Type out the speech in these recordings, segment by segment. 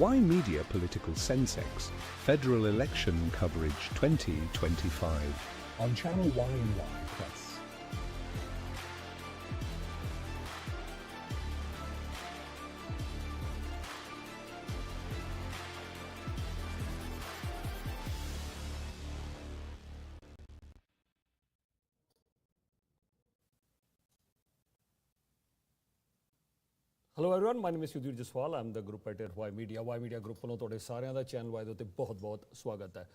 Ymedia Political Sensex, Federal Election Coverage 2025 on Channel Y and Y Plus. Hello everyone, my name is Yudhir Jaswal. I'm the group editor at Ymedia. Ymedia group ਵੱਲੋਂ ਤੁਹਾਡੇ ਸਾਰਿਆਂ ਦਾ channel Y ਦੇ ਉੱਤੇ ਬਹੁਤ-ਬਹੁਤ ਸਵਾਗਤ ਹੈ.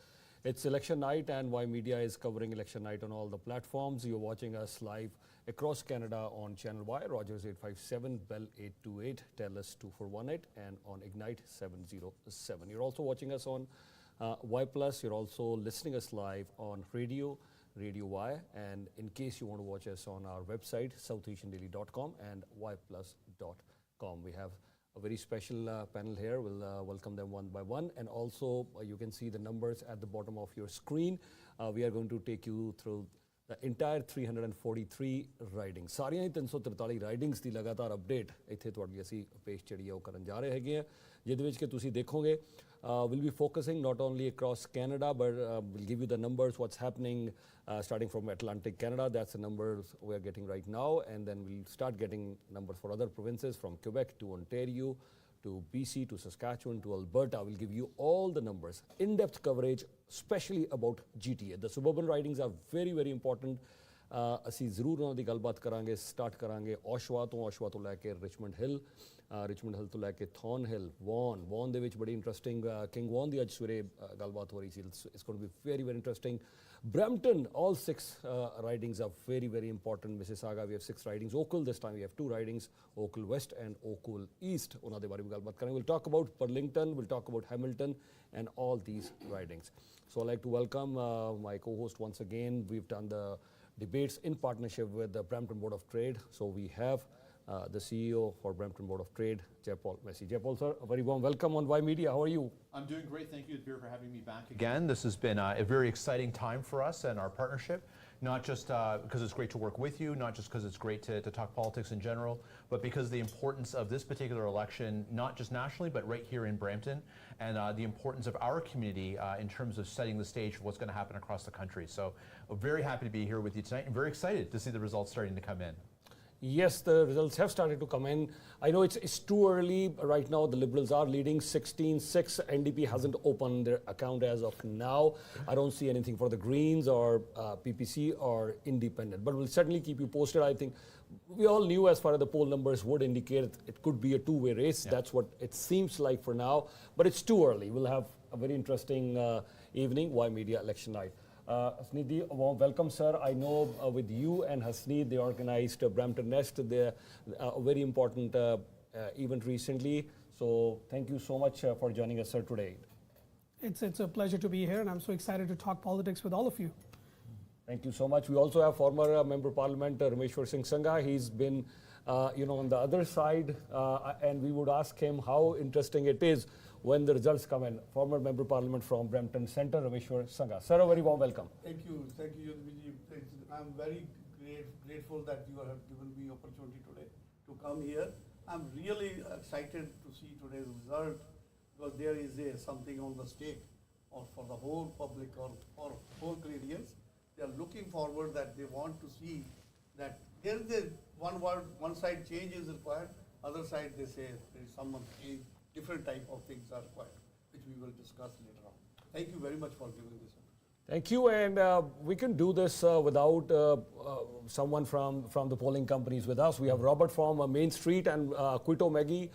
It's election night and Ymedia is covering election night on all the platforms. You're watching us live across Canada on Channel Y, Rogers 857, Bell 828, Telus 2418 and on Ignite 707. You're also watching us on Y Plus. You're also listening us live on Radio Y, and in case you want to watch us on our website southasiandaily.com and yplus.com. We have a very special panel here. We'll welcome them one by one, and also you can see the numbers at the bottom of your screen. We are going to take you through the entire 343 ridings. ਸਾਰੀਆਂ ਹੀ 343 ridings ਦੀ ਲਗਾਤਾਰ update ਇੱਥੇ ਤੁਹਾਡੇ ਲਈ ਅਸੀਂ ਪੇਸ਼ ਜਿਹੜੀ ਉਹ ਕਰਨ ਜਾ ਰਹੇ ਹੈਗੇ ਆ, ਜਿਹਦੇ ਵਿੱਚ ਕਿ ਤੁਸੀਂ ਦੇਖੋਗੇ we'll be focusing not only across Canada, but we'll give you the numbers, what's happening starting from Atlantic Canada. That's the numbers we're getting right now, and then we'll start getting numbers for other provinces from Quebec to Ontario to BC to Saskatchewan to Alberta. We'll give you all the numbers, in-depth coverage, especially about GTA. The suburban ridings are very, very important. ਅਸੀਂ ਜ਼ਰੂਰ ਉਹਨਾਂ ਦੀ ਗੱਲਬਾਤ ਕਰਾਂਗੇ, start ਕਰਾਂਗੇ ਓਸ਼ਵਾ ਤੋਂ ਲੈ ਕੇ Richmond ਹਿੱਲ ਤੋਂ ਲੈ ਕੇ ਥੌਨ ਹਿੱਲ, ਵੌਨ ਦੇ ਵਿੱਚ ਬੜੀ ਇੰਟਰਸਟਿੰਗ ਕਿੰਗ ਵੌਨ ਦੀ ਅੱਜ ਸਵੇਰੇ ਗੱਲਬਾਤ ਹੋ ਰਹੀ ਸੀ. It's going to be very very interesting. Brampton, all 6 ridings are very, very important. Mississauga, we have 6 ridings. Oakville, this time we have 2 ridings, Oakville West and Oakville East. We'll talk about Burlington, we'll talk about Hamilton and all these ridings. So I'd like to welcome my co-host once again. We've done the debates in partnership with the Brampton Board of Trade. So we have the CEO for Brampton Board of Trade, Jaypaul Messi. Jaypaul, sir, a very warm welcome on Ymedia. How are you? I'm doing great. Thank you, Advertise, for having me back again. This has been a very exciting time for us and our partnership, not just because it's great to work with you, not just because it's great to talk politics in general, but because the importance of this particular election, not just nationally, but right here in Brampton, and the importance of our community in terms of setting the stage for what's going to happen across the country. So I'm very happy to be here with you tonight and very excited to see the results starting to come in. Yes, the results have started to come in. I know it's too early right now. The Liberals are leading 16-6. NDP hasn't opened their account as of now. I don't see anything for the Greens or PPC or Independent. But we'll certainly keep you posted. I think we all knew as far as the poll numbers would indicate it could be a two-way race. Yeah. That's what it seems like for now. But it's too early. We'll have a very interesting evening, Ymedia election night. Hasneed, a warm welcome, sir. I know with you and Hasneed, they organized Brampton Nest, a very important event recently. So thank you so much for joining us, sir, today. It's a pleasure to be here, and I'm so excited to talk politics with all of you. Thank you so much. We also have former Member of Parliament Rameshwar Singh Sangha. He's been on the other side, and we would ask him how interesting it is when the results come in. Former Member of Parliament from Brampton Centre, Rameshwar Sangha. Sir, a very warm welcome. Thank you, Yudhir. I'm very grateful that you have given me opportunity today to come here. I'm really excited to see today's result, because there is something on the stake, or for the whole public or whole Canadians. They are looking forward, that they want to see that there is one side change is required, other side they say there is some change, different type of things are required, which we will discuss later on. Thank you very much for giving this opportunity. Thank you, and we can do this without someone from the polling companies with us. We have Robert from Main Street, and Quito Maggie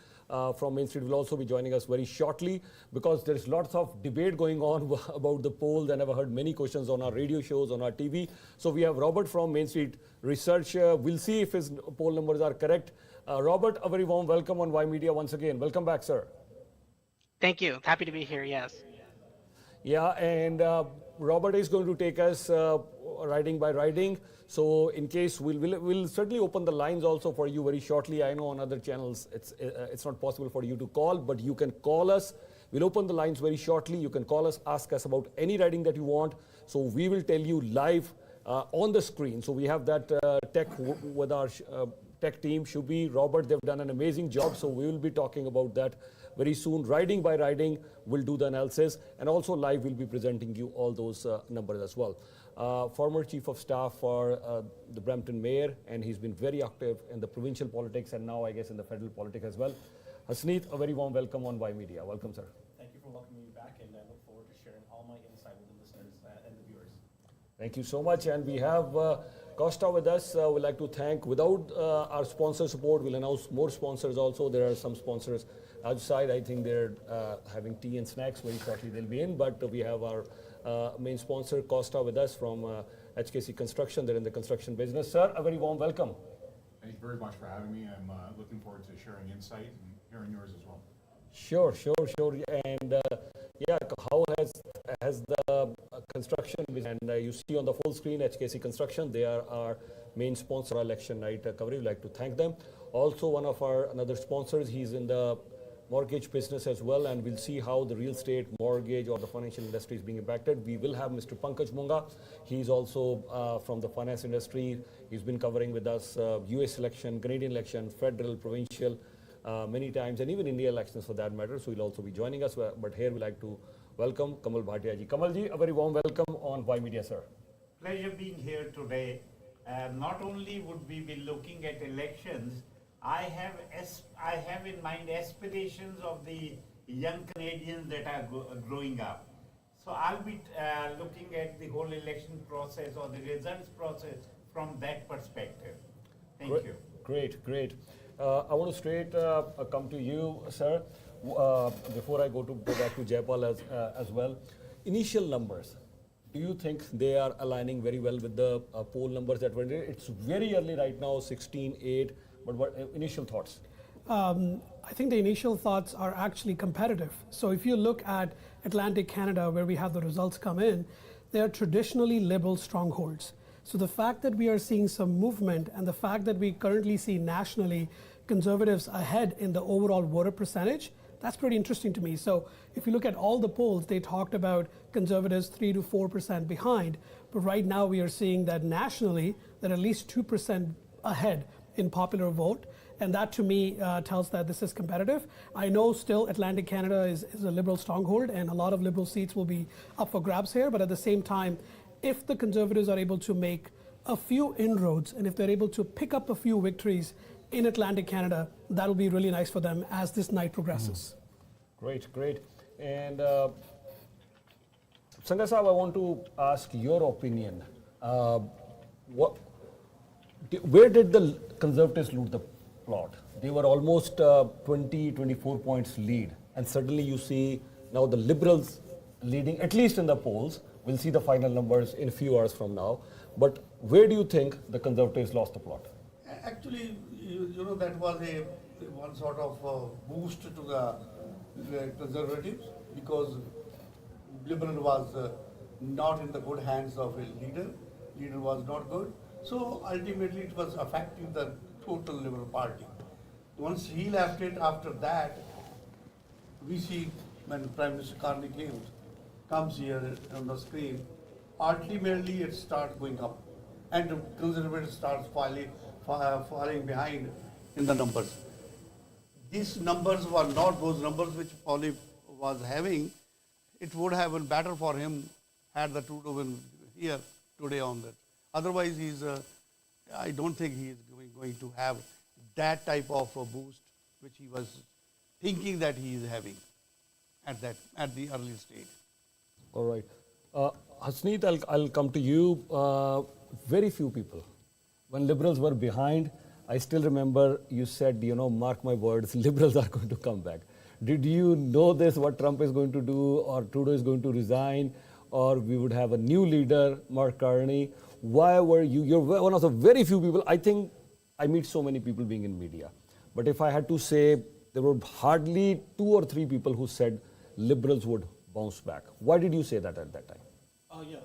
from Main Street will also be joining us very shortly, because there's lots of debate going on about the polls, and I've heard many questions on our radio shows, on our TV. So we have Robert from Main Street Research. We'll see if his poll numbers are correct. Robert, a very warm welcome on Ymedia once again. Welcome back, sir. Thank you. Happy to be here, yes. Yeah, and Robert is going to take us riding by riding. So in case we'll certainly open the lines also for you very shortly. I know on other channels it's not possible for you to call, but you can call us. We'll open the lines very shortly. You can call us, ask us about any riding that you want. So we will tell you live on the screen. So we have that tech with our tech team, Shubi, Robert, they've done an amazing job. So we will be talking about that very soon. Riding by riding, we'll do the analysis, and also live we'll be presenting you all those numbers as well. Former Chief of Staff for the Brampton Mayor, and he's been very active in the provincial politics and now I guess in the federal politics as well. Hasneet, a very warm welcome on Ymedia. Welcome, sir. Thank you for welcoming me back, and I look forward to sharing all my insight with the listeners and the viewers. Thank you so much. And we have Costa with us. We'd like to thank, without our sponsor support, we'll announce more sponsors also. There are some sponsors outside. I think they're having tea and snacks. Very shortly they'll be in. But we have our main sponsor, Costa, with us from HKC Construction. They're in the construction business. Sir, a very warm welcome. Thank you very much for having me. I'm looking forward to sharing insight and hearing yours as well. Sure. And yeah, how has the construction, and you see on the full screen HKC Construction, they are our main sponsor of election night coverage. We'd like to thank them. Also one of our another sponsors, he's in the mortgage business as well, and we'll see how the real estate, mortgage or the financial industry is being impacted. We will have Mr. Pankaj Munga. He's also from the finance industry. He's been covering with us US election, Canadian election, federal, provincial, many times, and even India elections for that matter. So he'll also be joining us. But here we'd like to welcome Kamal Bhatia ji. Kamal ji, a very warm welcome on Ymedia, sir. Pleasure being here today. Not only would we be looking at elections, I have in mind aspirations of the young Canadians that are growing up. So I'll be looking at the whole election process or the results process from that perspective. Thank you. Great. I want to straight come to you, sir. Before I go back to Jaipal as well. Initial numbers, do you think they are aligning very well with the poll numbers that were there? It's very early right now, 16-8, but what initial thoughts? I think the initial thoughts are actually competitive. So if you look at Atlantic Canada, where we have the results come in, they are traditionally Liberal strongholds. So the fact that we are seeing some movement and the fact that we currently see nationally Conservatives ahead in the overall voter percentage, that's pretty interesting to me. So if you look at all the polls, they talked about Conservatives 3 to 4% behind, but right now we are seeing that nationally they're at least 2% ahead in popular vote, and that to me tells that this is competitive. I know still Atlantic Canada is a Liberal stronghold and a lot of Liberal seats will be up for grabs here, but at the same time, if the Conservatives are able to make a few inroads and if they're able to pick up a few victories in Atlantic Canada, that'll be really nice for them as this night progresses. Great. And Sangha Saab, I want to ask your opinion. Where did the Conservatives lose the plot? They were almost 24 points lead, and suddenly you see now the Liberals leading, at least in the polls. We'll see the final numbers in a few hours from now. But where do you think the Conservatives lost the plot? Actually, you know, that was one sort of boost to the Conservatives because Liberal was not in the good hands of a leader. Leader was not good. So ultimately it was affecting the total Liberal Party. Once he left it, after that, we see when Prime Minister Carney comes here on the screen, ultimately it starts going up. And the Conservatives starts falling behind in the numbers. These numbers were not those numbers which Paulie was having. It would have been better for him had the Trudeau been here today on that. Otherwise, I don't think he is going to have that type of a boost which he was thinking that he is having at the early stage. All right. Hasneet, I'll come to you. Very few people. When Liberals were behind, I still remember you said, mark my words, Liberals are going to come back. Did you know this, what Trump is going to do, or Trudeau is going to resign, or we would have a new leader, Mark Carney? Why were you're one of the very few people, I think I meet so many people being in media. But if I had to say, there were hardly 2 or 3 people who said Liberals would bounce back. Why did you say that at that time?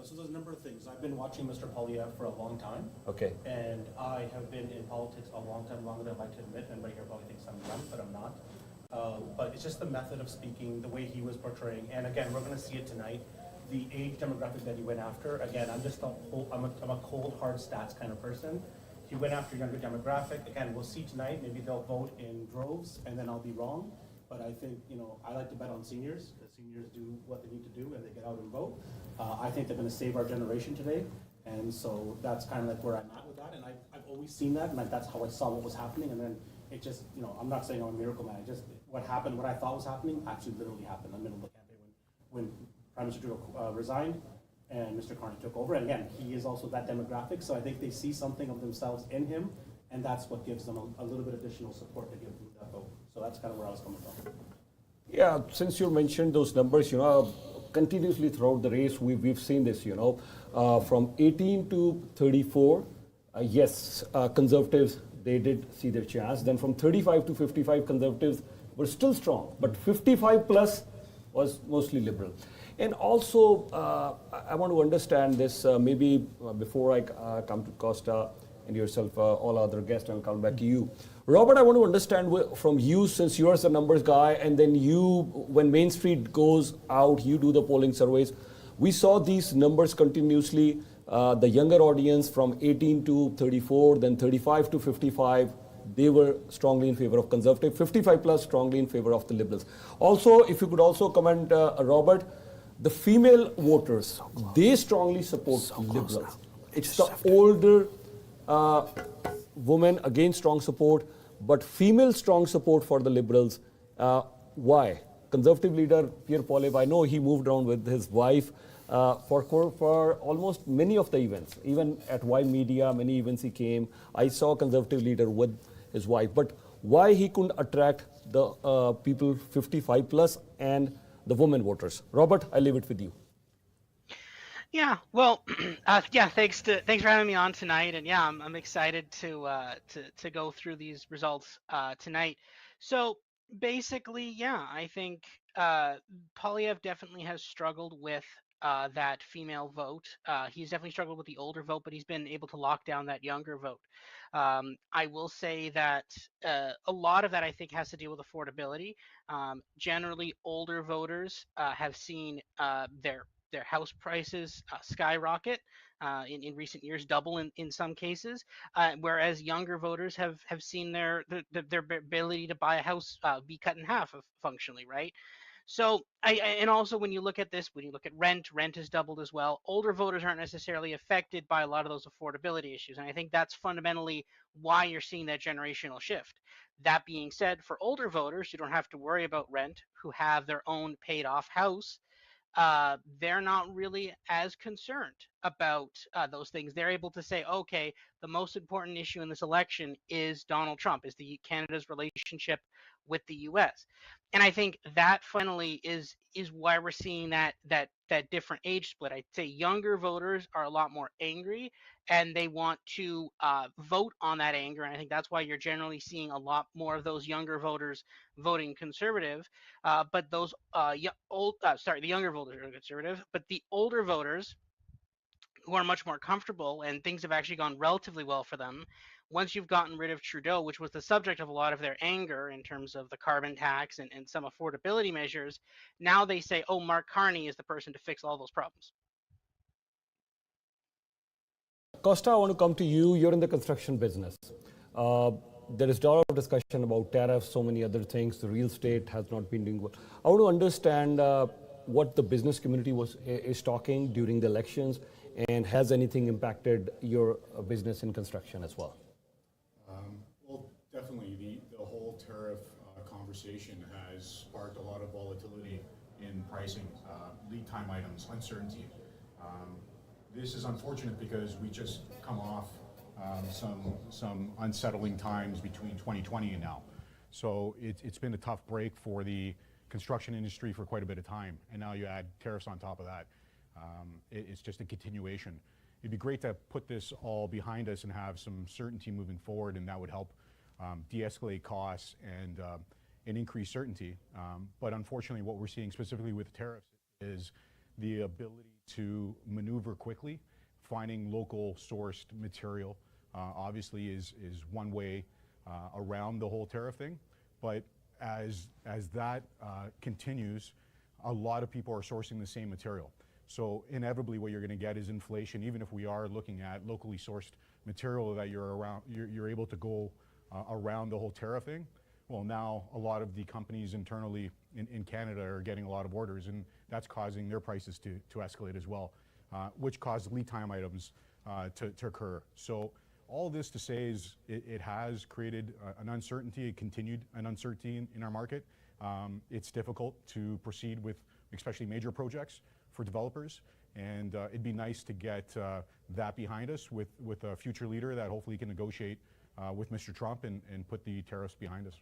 So there's a number of things. I've been watching Mr. Poilievre for a long time. Okay. And I have been in politics a long time, longer than I'd like to admit. Everybody here probably thinks I'm young, but I'm not. But it's just the method of speaking, the way he was portraying. And again, we're going to see it tonight. The age demographic that he went after, again, I'm a cold, hard stats kind of person. He went after younger demographic. Again, we'll see tonight. Maybe they'll vote in droves, and then I'll be wrong. But I think, I like to bet on seniors, because seniors do what they need to do and they get out and vote. I think they're going to save our generation today. And so that's kind of like where I'm at with that. And I've always seen that, and that's how I saw what was happening. And then it just, I'm not saying I'm a miracle man. What happened, what I thought was happening, actually literally happened in the middle of the campaign when Prime Minister Trudeau resigned and Mr. Carney took over. And again, he is also that demographic, so I think they see something of themselves in him, and that's what gives them a little bit additional support to give them that vote. So that's kind of where I was coming from. Yeah, since you mentioned those numbers, continuously throughout the race, we've seen this, from 18 to 34, yes, Conservatives, they did see their chance. Then from 35 to 55, Conservatives were still strong, but 55 plus was mostly Liberal. And also, I want to understand this, maybe before I come to Costa and yourself, all other guests, I'll come back to you. Robert, I want to understand from you, since you're the numbers guy, and then you, when Main Street goes out, you do the polling surveys. We saw these numbers continuously, the younger audience from 18 to 34, then 35 to 55, they were strongly in favor of Conservative, 55 plus strongly in favor of the Liberals. Also, if you could also comment, Robert, the female voters, they strongly support Liberals. It's the older women, again, strong support, but female strong support for the Liberals. Why? Conservative leader Pierre Poilievre, I know he moved around with his wife for almost many of the events. Even at Ymedia, many events he came. I saw a Conservative leader with his wife. But why he couldn't attract the people 55 plus and the women voters? Robert, I leave it with you. Yeah, well, thanks for having me on tonight, and yeah, I'm excited to go through these results tonight. So basically, yeah, I think Poilievre definitely has struggled with that female vote. He's definitely struggled with the older vote, but he's been able to lock down that younger vote. I will say that a lot of that, I think, has to deal with affordability. Generally, older voters have seen their house prices skyrocket in recent years, double in some cases, whereas younger voters have seen their ability to buy a house be cut in half functionally, right? So and also when you look at this, when you look at rent has doubled as well. Older voters aren't necessarily affected by a lot of those affordability issues, and I think that's fundamentally why you're seeing that generational shift. That being said, for older voters who don't have to worry about rent, who have their own paid off house, they're not really as concerned about those things. They're able to say, okay, the most important issue in this election is Donald Trump, is Canada's relationship with the U.S. And I think that finally is why we're seeing that different age split. I'd say younger voters are a lot more angry, and they want to vote on that anger. And I think that's why you're generally seeing a lot more of those younger voters voting Conservative. But those the younger voters are Conservative, but the older voters who are much more comfortable and things have actually gone relatively well for them. Once you've gotten rid of Trudeau, which was the subject of a lot of their anger in terms of the carbon tax and some affordability measures, now they say, oh, Mark Carney is the person to fix all those problems. Costa, I want to come to you. You're in the construction business. There is a lot of discussion about tariffs, so many other things. The real estate has not been doing well. I want to understand what the business community is talking during the elections, and has anything impacted your business in construction as well? Well, definitely the whole tariff conversation has sparked a lot of volatility in pricing, lead time items, uncertainty. This is unfortunate because we just come off some unsettling times between 2020 and now. So it's been a tough break for the construction industry for quite a bit of time, and now you add tariffs on top of that. It's just a continuation. It'd be great to put this all behind us and have some certainty moving forward, and that would help de-escalate costs and increase certainty. But unfortunately, what we're seeing specifically with tariffs is the ability to maneuver quickly. Finding local sourced material obviously is one way around the whole tariff thing. But as that continues, a lot of people are sourcing the same material. So inevitably what you're going to get is inflation, even if we are looking at locally sourced material that you're able to go around the whole tariff thing. well, now a lot of the companies internally in Canada are getting a lot of orders, and that's causing their prices to escalate as well, which caused lead time items to occur. So all this to say is it has created an uncertainty, continued an uncertainty in our market. It's difficult to proceed with especially major projects for developers, and it'd be nice to get that behind us with a future leader that hopefully can negotiate with Mr. Trump and put the tariffs behind us.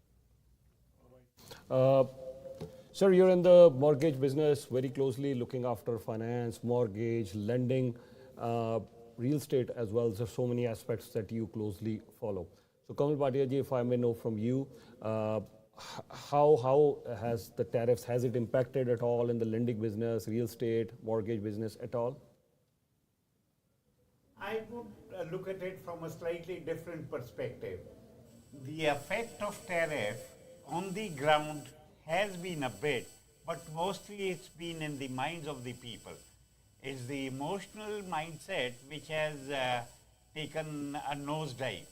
Sir, you're in the mortgage business, very closely looking after finance, mortgage, lending, real estate as well. There's so many aspects that you closely follow. So Kamal Bhatia ji, if I may know from you, how has the tariffs, has it impacted at all in the lending business, real estate, mortgage business at all? I would look at it from a slightly different perspective. The effect of tariff on the ground has been a bit, but mostly it's been in the minds of the people. It's the emotional mindset which has taken a nosedive.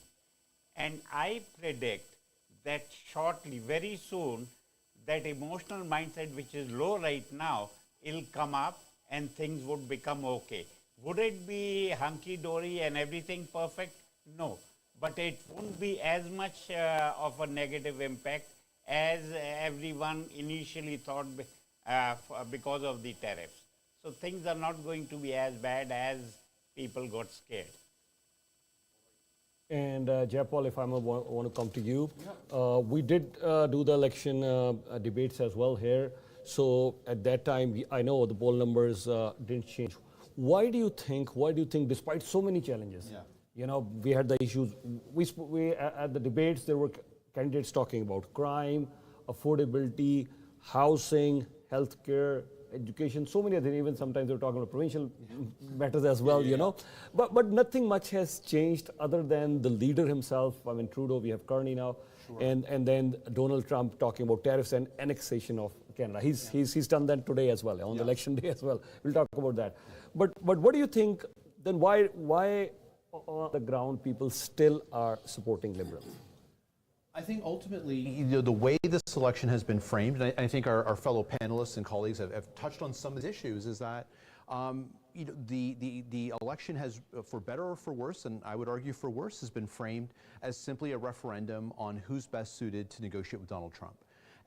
And I predict that shortly, very soon, that emotional mindset which is low right now will come up and things would become okay. Would it be hunky-dory and everything perfect? No. But it won't be as much of a negative impact as everyone initially thought because of the tariffs. So things are not going to be as bad as people got scared. And Jayapal, if I want to come to you, we did do the election debates as well here. So at that time, I know the poll numbers didn't change. Why do you think, despite so many challenges, you know, we had the issues, we at the debates, there were candidates talking about crime, affordability, housing, healthcare, education, so many other things. Even sometimes they're talking about provincial matters as well, you know. But nothing much has changed other than the leader himself. I mean, Trudeau, we have Carney now, and then Donald Trump talking about tariffs and annexation of Canada. He's done that today as well, on the election day as well. We'll talk about that. But what do you think, then why on the ground people still are supporting Liberals? I think ultimately, the way this election has been framed, and I think our fellow panelists and colleagues have touched on some of these issues, is that the election has, for better or for worse, and I would argue for worse, has been framed as simply a referendum on who's best suited to negotiate with Donald Trump.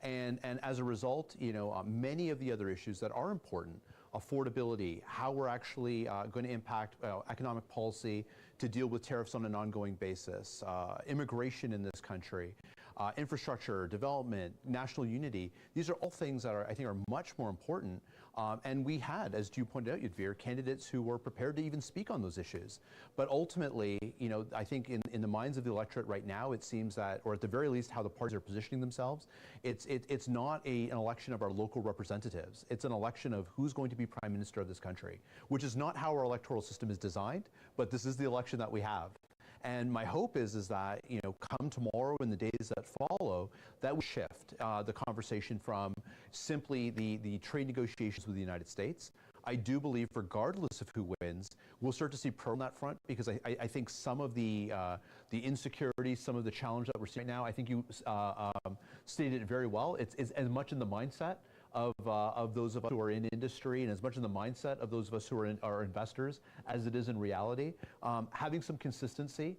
And as a result, many of the other issues that are important, affordability, how we're actually going to impact economic policy to deal with tariffs on an ongoing basis, immigration in this country, infrastructure, development, national unity. These are all things that I think are much more important. And we had, as you pointed out, Yudhvir, candidates who were prepared to even speak on those issues. But ultimately, I think in the minds of the electorate right now, it seems that, or at the very least, how the parties are positioning themselves, it's not an election of our local representatives. It's an election of who's going to be Prime Minister of this country, which is not how our electoral system is designed, but this is the election that we have. And my hope is that, come tomorrow and the days that follow, that will shift the conversation from simply the trade negotiations with the United States. I do believe, regardless of who wins, we'll start to see pro on that front, because I think some of the insecurity, some of the challenge that we're seeing right now, I think you stated it very well. It's as much in the mindset of those of us who are in industry, and as much in the mindset of those of us who are investors as it is in reality. Having some consistency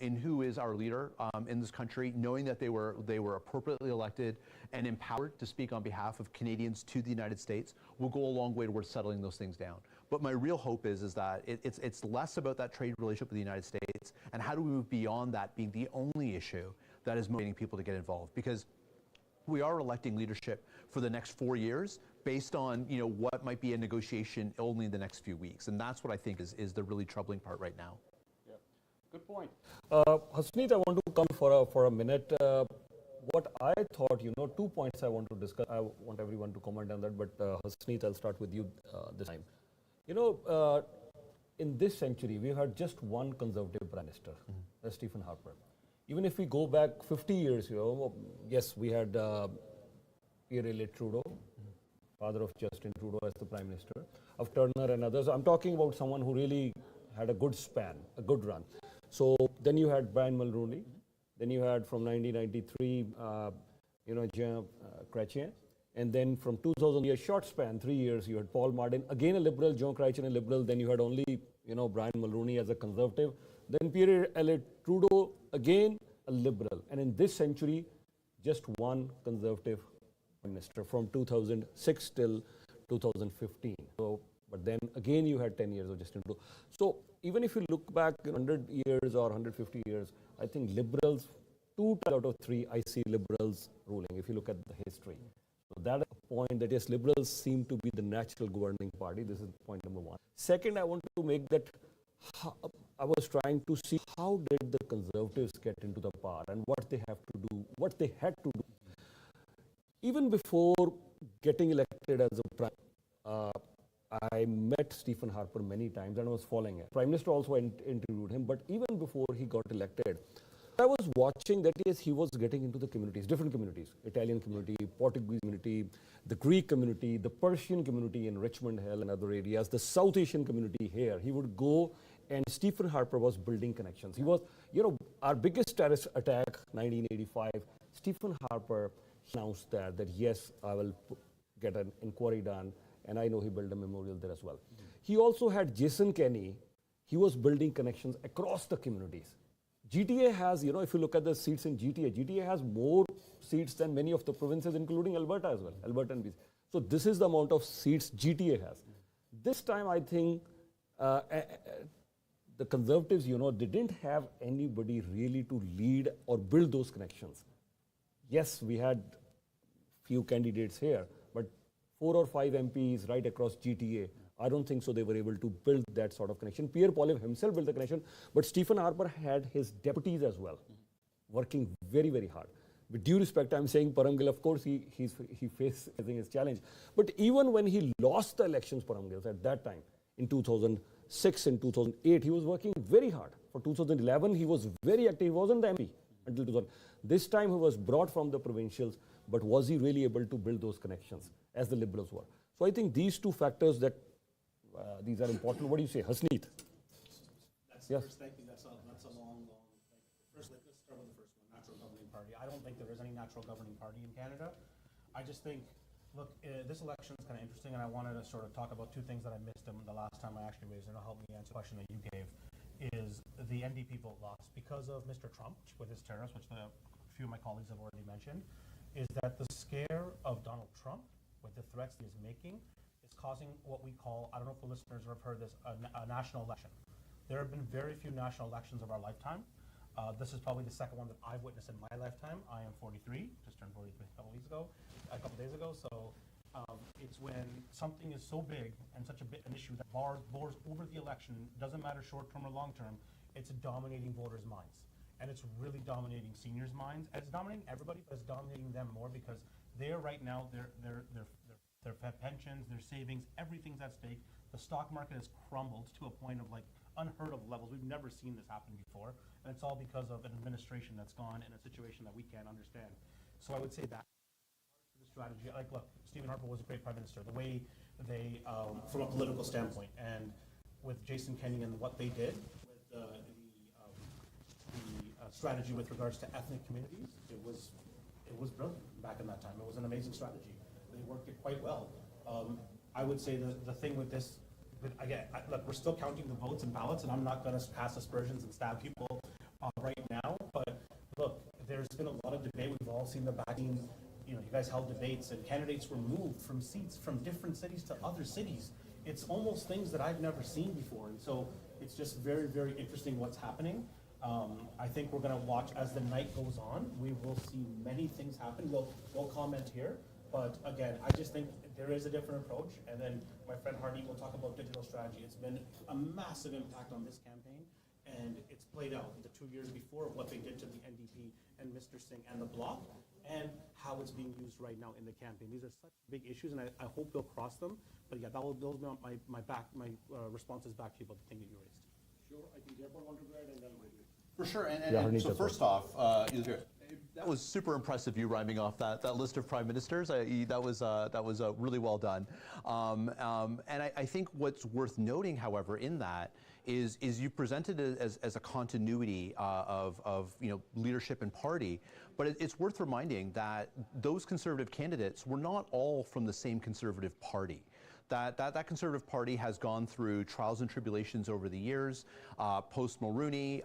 in who is our leader in this country, knowing that they were appropriately elected and empowered to speak on behalf of Canadians to the United States, will go a long way towards settling those things down. But my real hope is that it's less about that trade relationship with the United States, and how do we move beyond that being the only issue that is motivating people to get involved. Because we are electing leadership for the next 4 years based on what might be a negotiation only in the next few weeks, and that's what I think is the really troubling part right now. Yeah, good point. Hasneet, I want to come for a minute. What I thought, 2 points I want to discuss. I want everyone to comment on that, but Hasneet, I'll start with you this time. In this century, we've had just one Conservative Prime Minister, that's Stephen Harper. Even if we go back 50 years, yes, we had Pierre Trudeau, father of Justin Trudeau, as the Prime Minister, of Turner and others. I'm talking about someone who really had a good span, a good run. So then you had Brian Mulroney, Then you had from 1993, Jean Chrétien. And then from 2000, a short span, 3 years, you had Paul Martin, again a liberal, Jean Chrétien a liberal. Then you had only, Brian Mulroney as a conservative. Then Pierre-Elliott Trudeau, again a liberal. And in this century, just one conservative minister from 2006 till 2015. So, but then again you had 10 years of Justin Trudeau. So even if you look back 100 years or 150 years, I think liberals, 2 out of 3, I see liberals ruling, if you look at the history. So that is a point that yes, liberals seem to be the natural governing party. This is point number 1. Second, I want to make that I was trying to see how did the conservatives get into the power and what they have to do, what they had to do. Even before getting elected as a prime, I met Stephen Harper many times and I was following it. Prime Minister also interviewed him, but even before he got elected, I was watching that yes, he was getting into the communities, different communities, Italian community, Portuguese community, the Greek community, the Persian community in Richmond Hill and other areas, the South Asian community here. He would go and Stephen Harper was building connections. He was, our biggest terrorist attack, 1985, Stephen Harper announced that yes, I will get an inquiry done, and I know he built a memorial there as well. He also had Jason Kenney. He was building connections across the communities. GTA has, if you look at the seats in GTA has more seats than many of the provinces, including Alberta as well, Alberta and BC. So this is the amount of seats GTA has. This time, I think the Conservatives, they didn't have anybody really to lead or build those connections. Yes, we had few candidates here, but 4 or 5 MPs right across GTA, I don't think so they were able to build that sort of connection. Pierre Poilievre himself built the connection, but Stephen Harper had his deputies as well, working very, very hard. With due respect, I'm saying Param Gill, of course, he facing his challenge. But even when he lost the elections, Param Gill, at that time, in 2006 and 2008, he was working very hard. For 2011, he was very active. He wasn't the MP until 2000. This time, he was brought from the provincials, but was he really able to build those connections as the Liberals were? So I think these 2 factors that these are important. What do you say, Hasneet? Yes. First, thank you. That's a long. First, let's start with the first one, natural governing party. I don't think there is any natural governing party in Canada. I just think, look, this election is kind of interesting, and I wanted to sort of talk about 2 things that I missed the last time I actually raised, and it'll help me answer the question that you gave, is the NDP vote loss because of Mr. Trump with his tariffs, which a few of my colleagues have already mentioned, is that the scare of Donald Trump with the threats he is making is causing what we call, I don't know if the listeners have heard this, a national election. There have been very few national elections of our lifetime. This is probably the second one that I've witnessed in my lifetime. I am 43, just turned 43 a couple days ago. So it's when something is so big and such an issue that bars over the election, doesn't matter short term or long term, it's dominating voters' minds. And it's really dominating seniors' minds. And it's dominating everybody, but it's dominating them more because they're right now, their pensions, their savings, everything's at stake. The stock market has crumbled to a point of like unheard of levels. We've never seen this happen before. And it's all because of an administration that's gone in a situation that we can't understand. So I would say that the strategy, like look, Stephen Harper was a great prime minister. The way they, from a political standpoint, and with Jason Kenney and what they did with the strategy with regards to ethnic communities, it was brilliant back in that time. It was an amazing strategy. They worked it quite well. I would say the thing with this, again, look, we're still counting the votes and ballots, and I'm not going to pass aspersions and stab people right now. But look, there's been a lot of debate. We've all seen the backing. You guys held debates, and candidates were moved from seats from different cities to other cities. It's almost things that I've never seen before, and so it's just very, very interesting what's happening. I think we're going to watch as the night goes on. We will see many things happen. We'll comment here. But again, I just think there is a different approach. And then my friend Hardy will talk about digital strategy. It's been a massive impact on this campaign. And it's played out in the 2 years before what they did to the NDP and Mr. Singh and the Bloc, and how it's being used right now in the campaign. These are such big issues, and I hope they'll cross them. But yeah, those are my responses back to you about the thing that you raised. Sure, I think Deborah wanted to add, and then we'll do. For sure, and so first off, that was super impressive, you rhyming off that list of prime ministers. That was really well done. And I think what's worth noting, however, in that is you presented it as a continuity of leadership and party, but it's worth reminding that those Conservative candidates were not all from the same Conservative party. That Conservative Party has gone through trials and tribulations over the years, post-Mulroney,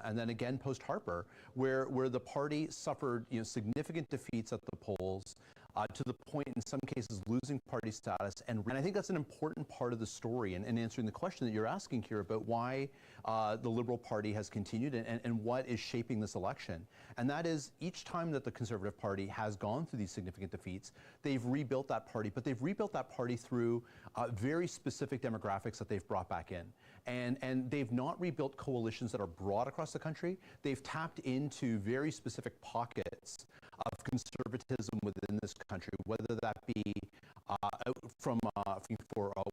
and then again post-Harper, where the party suffered significant defeats at the polls, to the point in some cases losing party status. And I think that's an important part of the story in answering the question that you're asking here about why the Liberal Party has continued and what is shaping this election. And that is, each time that the Conservative Party has gone through these significant defeats, they've rebuilt that party, but they've rebuilt that party through very specific demographics that they've brought back in. And they've not rebuilt coalitions that are broad across the country. They've tapped into very specific pockets of conservatism within this country, whether that be for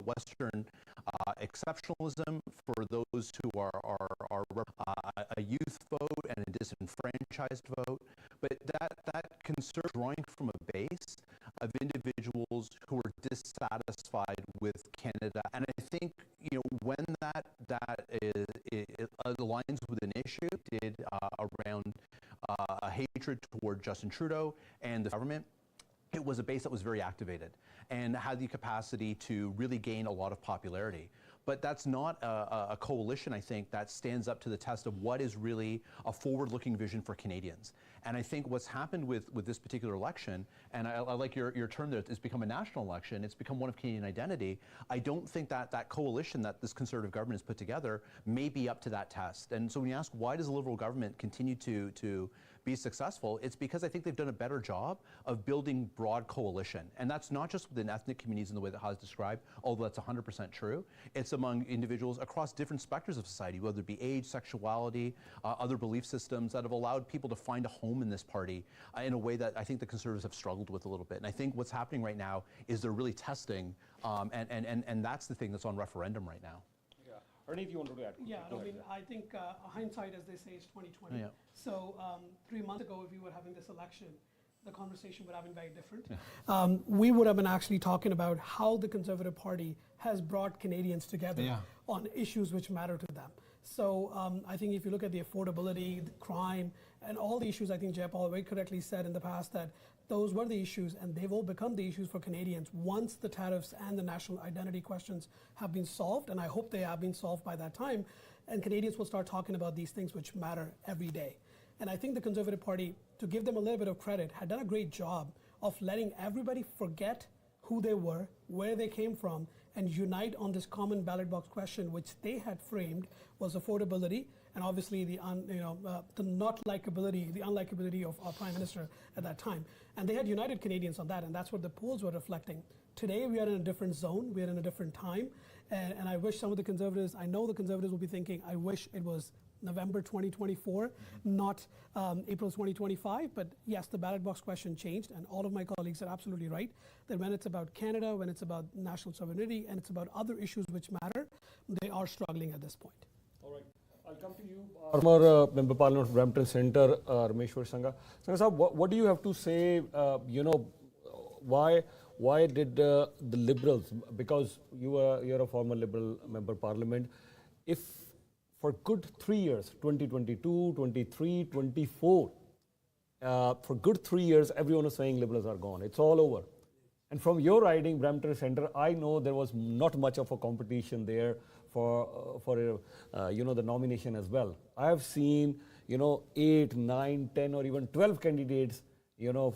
Western exceptionalism, for those who are a youth vote and a disenfranchised vote, but that conservative drawing from a base of individuals who are dissatisfied with Canada. And I think when that aligns with an issue around a hatred toward Justin Trudeau and the government, it was a base that was very activated and had the capacity to really gain a lot of popularity. But that's not a coalition, I think, that stands up to the test of what is really a forward-looking vision for Canadians. And I think what's happened with this particular election, and I like your term there, it's become a national election, it's become one of Canadian identity. I don't think that coalition that this Conservative government has put together may be up to that test. And so when you ask why does the Liberal government continue to be successful, it's because I think they've done a better job of building broad coalition. And that's not just within ethnic communities in the way that Haz described, although that's 100% true. It's among individuals across different spectrums of society, whether it be age, sexuality, other belief systems, that have allowed people to find a home in this party in a way that I think the Conservatives have struggled with a little bit. And I think what's happening right now is they're really testing, and that's the thing that's on referendum right now. Ernie, if you wanted to add. Yeah, I think hindsight, as they say, is 2020. Yeah. So 3 months ago, if we were having this election, the conversation would have been very different. We would have been actually talking about how the Conservative Party has brought Canadians together on issues which matter to them. So I think if you look at the affordability, the crime, and all the issues, I think Jayapal very correctly said in the past that those were the issues, and they've all become the issues for Canadians once the tariffs and the national identity questions have been solved, and I hope they have been solved by that time, and Canadians will start talking about these things which matter every day. And I think the Conservative Party, to give them a little bit of credit, had done a great job of letting everybody forget who they were, where they came from, and unite on this common ballot box question, which they had framed was affordability, and obviously the unlikability of our Prime Minister at that time. And they had united Canadians on that, and that's what the polls were reflecting. Today we are in a different zone, we are in a different time, and I wish some of the Conservatives, I know the Conservatives will be thinking, I wish it was November 2024, not April 2025, but yes, the ballot box question changed, and all of my colleagues are absolutely right, that when it's about Canada, when it's about national sovereignty, and it's about other issues which matter, they are struggling at this point. All right. I'll come to you, former Member Parliament of Brampton Centre, Rameshwar Sangha. Sangha Sahab, what do you have to say, why did the Liberals, because you're a former Liberal Member Parliament, if for good 3 years, 2022, 23, 24, for good 3 years, everyone was saying Liberals are gone, it's all over. And from your riding, Brampton Centre, I know there was not much of a competition there for the nomination as well. I have seen 8, 9, 10 or even 12 candidates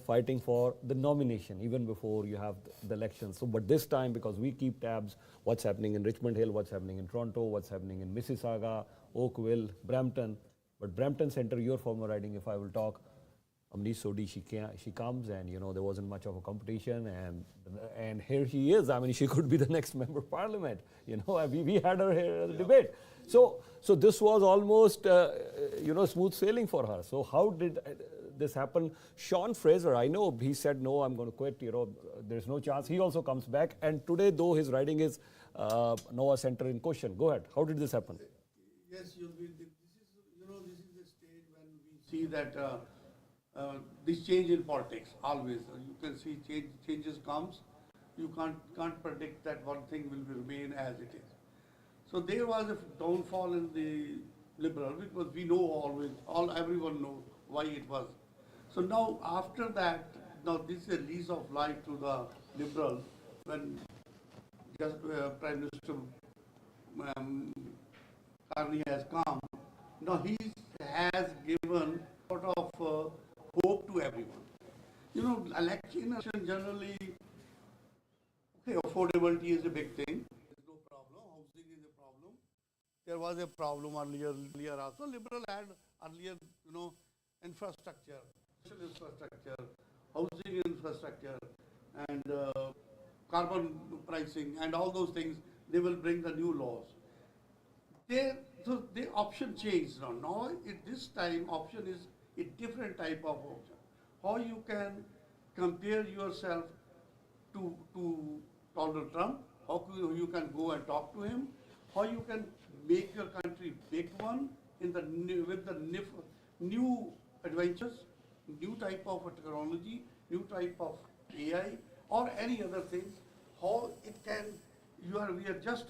fighting for the nomination even before you have the election. So but this time, because we keep tabs what's happening in Richmond Hill, what's happening in Toronto, what's happening in Mississauga, Oakville, Brampton, but Brampton Centre, your former riding, if I will talk, Amnish Sodhi, she comes, and there wasn't much of a competition, and here she is. I mean, she could be the next Member of Parliament. We had her here at the debate. So this was almost smooth sailing for her. So how did this happen? Sean Fraser, I know he said no, I'm going to quit. There's no chance. He also comes back, and today, though his riding is Noah Centre in question. Go ahead. How did this happen? Yes, this is the stage when we see that. This change in politics, always. You can see changes comes. You can't predict that one thing will remain as it is. So there was a downfall in the liberal because we know everyone knows why it was. So now after that, now this is a lease of life to the liberal when just Prime Minister Carney has come. Now he has given sort of hope to everyone. You know, election generally, okay, affordability is a big thing. There's no problem. Housing is a problem. There was a problem earlier also. Liberal had earlier, you know, infrastructure, social infrastructure, housing infrastructure, and carbon pricing, and all those things. They will bring the new laws. So the option changed now. Now at this time, option is a different type of option. How you can compare yourself to Donald Trump? How you can go and talk to him? How you can make your country big one with the new adventures, new type of technology, new type of AI, or any other things? How it can? We were just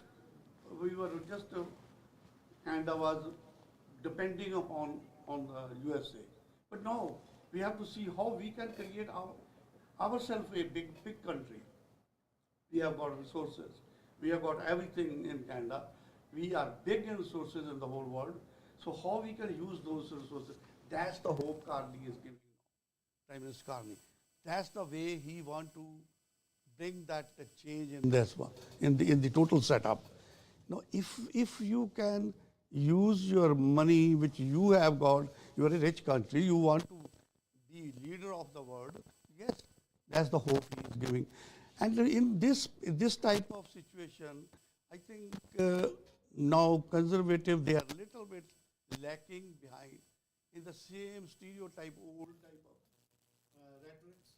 and I was depending upon the USA. But now we have to see how we can create ourselves a big country. We have got resources. We have got everything in Canada. We are big in resources in the whole world. So how we can use those resources? That's the hope Carney is giving now, Prime Minister Carney. That's the way he want to bring that change in this one, in the total setup. Now, if you can use your money which you have got, you are a rich country, you want to be leader of the world, yes, that's the hope he is giving. And in this type of situation, I think now conservative, they are a little bit lacking behind in the same stereotype, old type of rhetorics.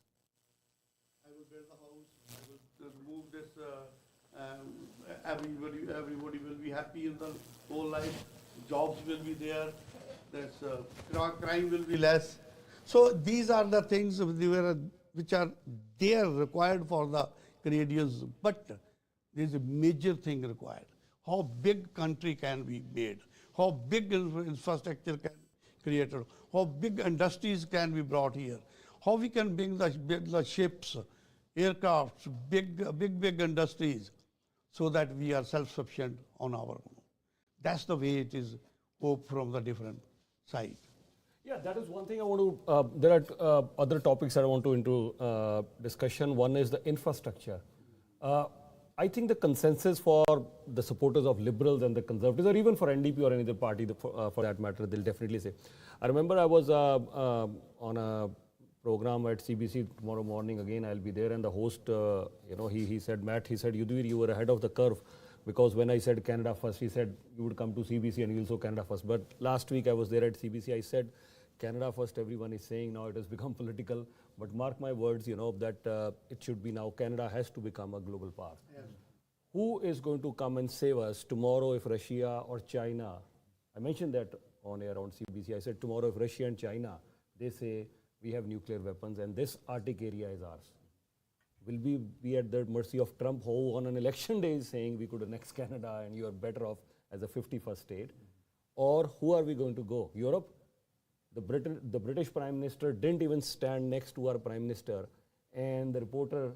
I will build the house, I will remove this, everybody will be happy in the whole life, jobs will be there, crime will be less. So these are the things which are there required for the Canadians, but there is a major thing required. How big country can be made? How big infrastructure can be created? How big industries can be brought here? How we can bring the ships, aircrafts, big industries, so that we are self-sufficient on our own. That's the way it is hope from the different side. Yeah, that is one thing I want to, there are other topics that I want to into discussion. One is the infrastructure. I think the consensus for the supporters of liberals and the conservatives, or even for NDP or any other party for that matter, they'll definitely say. I remember I was on a program at CBC tomorrow morning. Again, I'll be there, and the host, he said, Matt, he said, Yudhvir, you were ahead of the curve, because when I said Canada first, he said you would come to CBC and you'll say Canada first. But last week I was there at CBC, I said Canada first, everyone is saying now it has become political, but mark my words, that it should be now Canada has to become a global power. Yes. Who is going to come and save us tomorrow if Russia or China, I mentioned that on air on CBC, I said tomorrow if Russia and China, they say we have nuclear weapons and this Arctic area is ours. Will we be at the mercy of Trump, who on an election day is saying we could annex Canada and you are better off as a 51st state? Or who are we going to go? Europe? The British Prime Minister didn't even stand next to our Prime Minister, and the reporter,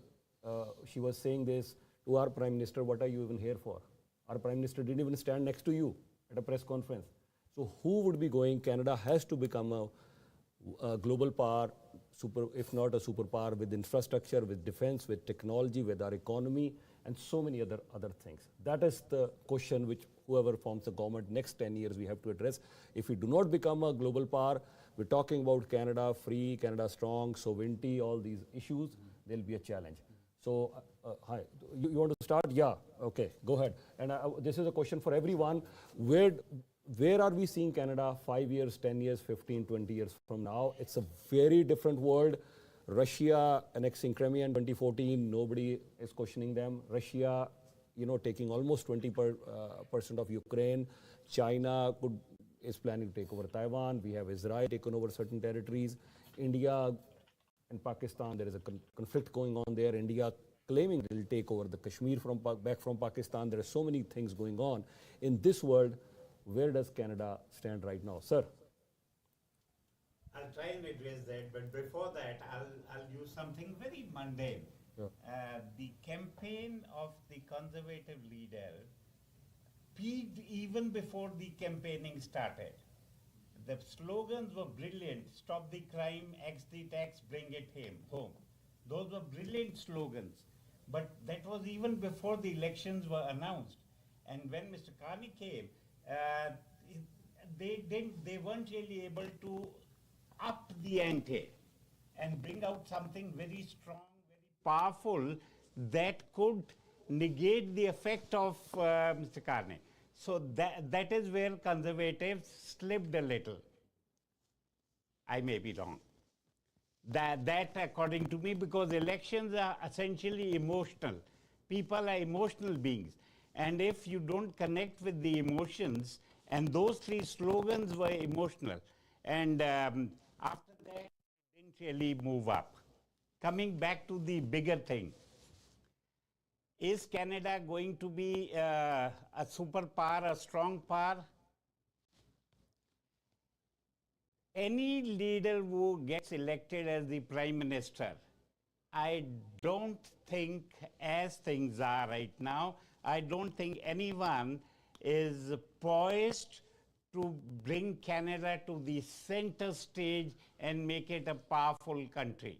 she was saying this to our Prime Minister, what are you even here for? Our Prime Minister didn't even stand next to you at a press conference. So who would be going? Canada has to become a global power, if not a superpower, with infrastructure, with defense, with technology, with our economy, and so many other things. That is the question which whoever forms the government next 10 years we have to address. If we do not become a global power, we're talking about Canada free, Canada strong, sovereignty, all these issues, there'll be a challenge. So, hi, you want to start? Yeah, okay, go ahead. And this is a question for everyone. Where are we seeing Canada 5 years, 10 years, 15, 20 years from now? It's a very different world. Russia annexing Crimea in 2014, nobody is questioning them. Russia, taking almost 20% of Ukraine. China is planning to take over Taiwan. We have Israel taking over certain territories. India and Pakistan, there is a conflict going on there. India claiming it will take over the Kashmir back from Pakistan. There are so many things going on. In this world, where does Canada stand right now? Sir? I'll try and address that, but before that, I'll use something very mundane. Yeah. The campaign of the conservative leader peaked even before the campaigning started. The slogans were brilliant: stop the crime, X the tax, bring it home. Those were brilliant slogans. But that was even before the elections were announced. And when Mr. Carney came, they weren't really able to up the ante and bring out something very strong, very powerful that could negate the effect of Mr. Carney. So that is where conservatives slipped a little. I may be wrong. That according to me, because elections are essentially emotional. People are emotional beings. And if you don't connect with the emotions, and those three slogans were emotional, and after that, it didn't really move up. Coming back to the bigger thing, is Canada going to be a superpower, a strong power? Any leader who gets elected as the Prime Minister, I don't think, as things are right now, I don't think anyone is poised to bring Canada to the center stage and make it a powerful country.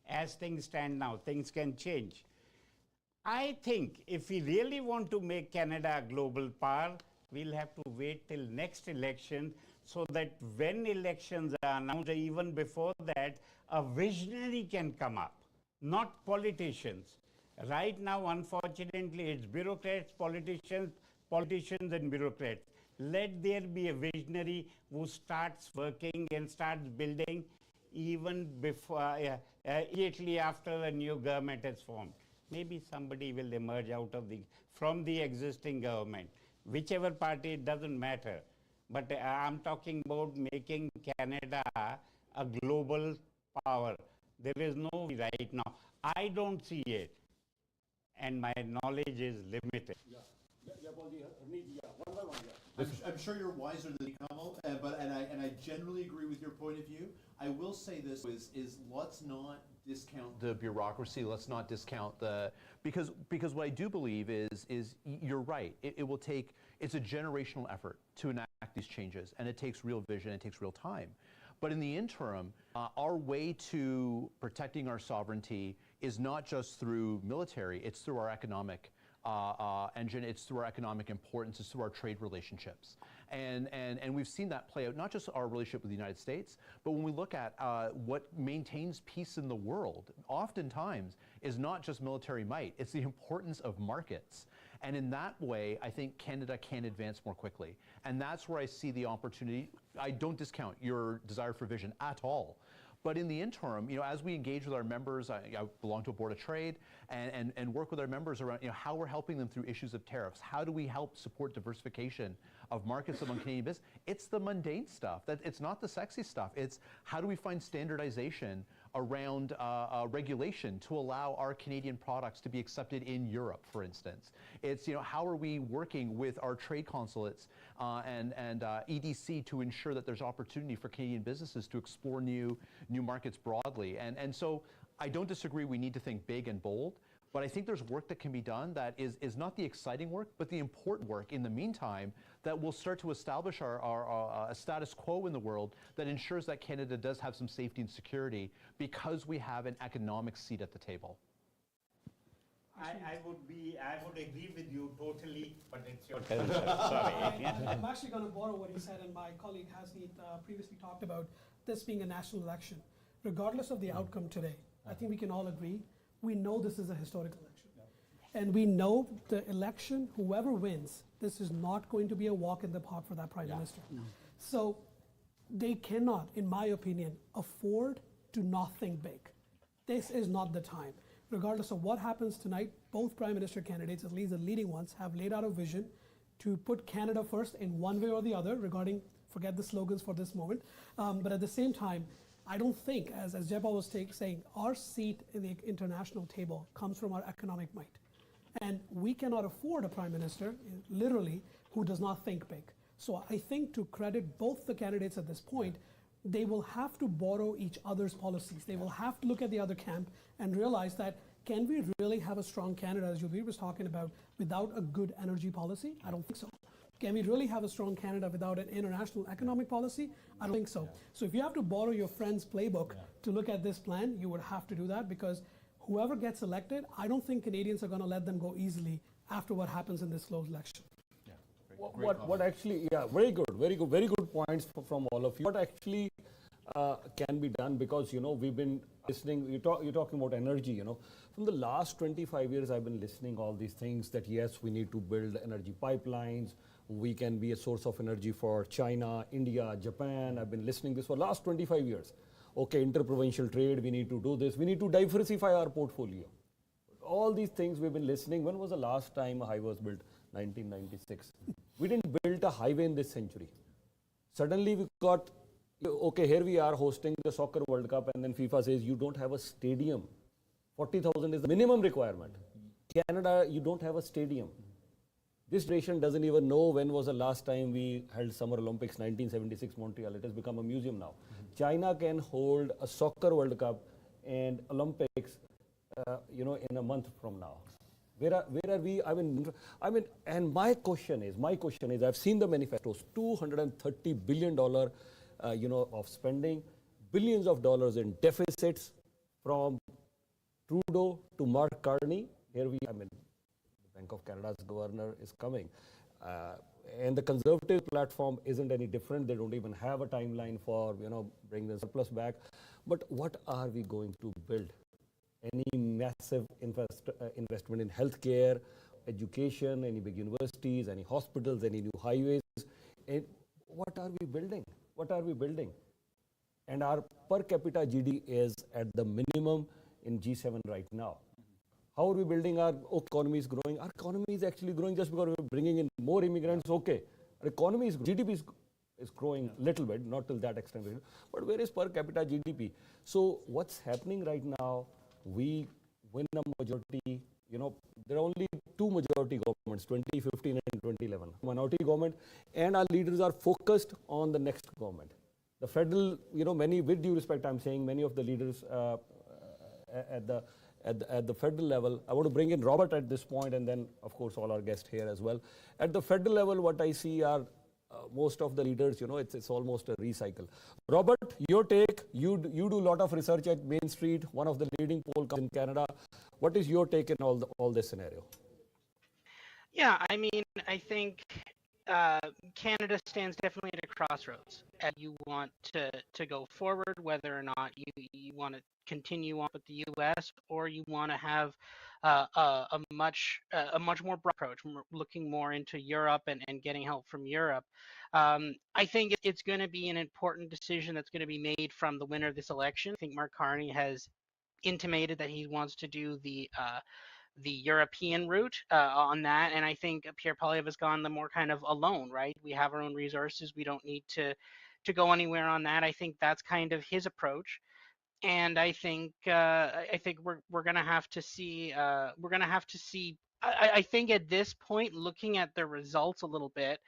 As things stand now, things can change. I think if we really want to make Canada a global power, we'll have to wait till next election, so that when elections are announced, or even before that, a visionary can come up, not politicians. Right now, unfortunately, it's bureaucrats, politicians and bureaucrats. Let there be a visionary who starts working and starts building even before, immediately after a new government is formed. Maybe somebody will emerge from the existing government. Whichever party, it doesn't matter. But I'm talking about making Canada a global power. There is no right now. I don't see it, and my knowledge is limited. I'm sure you're wiser than me, Kamal, and I generally agree with your point of view. I will say this is let's not discount the bureaucracy. Let's not discount because what I do believe is you're right. It will take, it's a generational effort to enact these changes, and it takes real vision, it takes real time. But in the interim, our way to protecting our sovereignty is not just through military, it's through our economic engine, it's through our economic importance, it's through our trade relationships. And we've seen that play out, not just our relationship with the United States, but when we look at what maintains peace in the world, oftentimes is not just military might, it's the importance of markets. And in that way, I think Canada can advance more quickly. And that's where I see the opportunity. I don't discount your desire for vision at all. But in the interim, as we engage with our members, I belong to a board of trade, and work with our members around how we're helping them through issues of tariffs. How do we help support diversification of markets among Canadian business? It's the mundane stuff. It's not the sexy stuff. It's how do we find standardization around regulation to allow our Canadian products to be accepted in Europe, for instance. It's how are we working with our trade consulates and EDC to ensure that there's opportunity for Canadian businesses to explore new markets broadly. And so I don't disagree, we need to think big and bold, but I think there's work that can be done that is not the exciting work, but the important work in the meantime that will start to establish a status quo in the world that ensures that Canada does have some safety and security because we have an economic seat at the table. I would agree with you totally, but it's your turn. Sorry. I'm actually going to borrow what he said, and my colleague Hasneet previously talked about this being a national election. Regardless of the outcome today, I think we can all agree, we know this is a historic election. And we know the election, whoever wins, this is not going to be a walk in the park for that Prime Minister. So they cannot, in my opinion, afford to not think big. This is not the time. Regardless of what happens tonight, both Prime Minister candidates, at least the leading ones, have laid out a vision to put Canada first in one way or the other regarding, forget the slogans for this moment, but at the same time, I don't think, as Jayapal was saying, our seat in the international table comes from our economic might. And we cannot afford a prime minister, literally, who does not think big. So I think to credit both the candidates at this point, they will have to borrow each other's policies. They will have to look at the other camp and realize that, can we really have a strong Canada, as Ymedia was talking about, without a good energy policy? I don't think so. Can we really have a strong Canada without an international economic policy? I don't think so. So if you have to borrow your friend's playbook to look at this plan, you would have to do that, because whoever gets elected, I don't think Canadians are going to let them go easily after what happens in this close election. What actually, yeah, very good points from all of you. What actually can be done, because we've been listening. You're talking about energy. From the last 25 years, I've been listening all these things that yes, we need to build energy pipelines. We can be a source of energy for China, India, Japan. I've been listening this for last 25 years. Okay, interprovincial trade. We need to do this. We need to diversify our portfolio. All these things we've been listening. When was the last time a highway was built? 1996. We didn't build a highway in this century. Suddenly we got, okay, here we are hosting the Soccer World Cup, and then FIFA says you don't have a stadium. 40,000 is the minimum requirement. Canada, you don't have a stadium. This nation doesn't even know when was the last time we held Summer Olympics, 1976 Montreal. It has become a museum now. China can hold a Soccer World Cup and Olympics, in a month from now. Where are we? I mean, and my question is, I've seen the manifestos, $230 billion, of spending, billions of dollars in deficits, from Trudeau to Mark Carney. The Bank of Canada's governor is coming. And the Conservative platform isn't any different. They don't even have a timeline for, bringing the surplus back. But what are we going to build? Any massive investment in healthcare, education, any big universities, any hospitals, any new highways? And what are we building? And our per capita GDP is at the minimum in G7 right now. How are we building? Our economy is growing. Our economy is actually growing just because we're bringing in more immigrants. Okay, our economy is, GDP is growing a little bit, not till that extent. But where is per capita GDP? So what's happening right now? We win a majority. There are only two majority governments, 2015 and 2011. Minority government, and our leaders are focused on the next government. The federal, many, with due respect, I'm saying many of the leaders at the federal level. I want to bring in Robert at this point, and then, of course, all our guests here as well. At the federal level, what I see are most of the leaders, it's almost a recycle. Robert, your take, you do a lot of research at Main Street, one of the leading poll companies in Canada. What is your take in all this scenario? Yeah, I think Canada stands definitely at a crossroads. You want to go forward, whether or not you want to continue on with the U.S. or you want to have a much more broad approach, looking more into Europe and getting help from Europe. I think it's going to be an important decision that's going to be made from the winner of this election. I think Mark Carney has intimated that he wants to do the European route on that, and I think Pierre Poilievre has gone the more kind of alone, right? We have our own resources. We don't need to go anywhere on that. I think that's kind of his approach, and I think we're gonna have to see. I think at this point, looking at the results a little bit,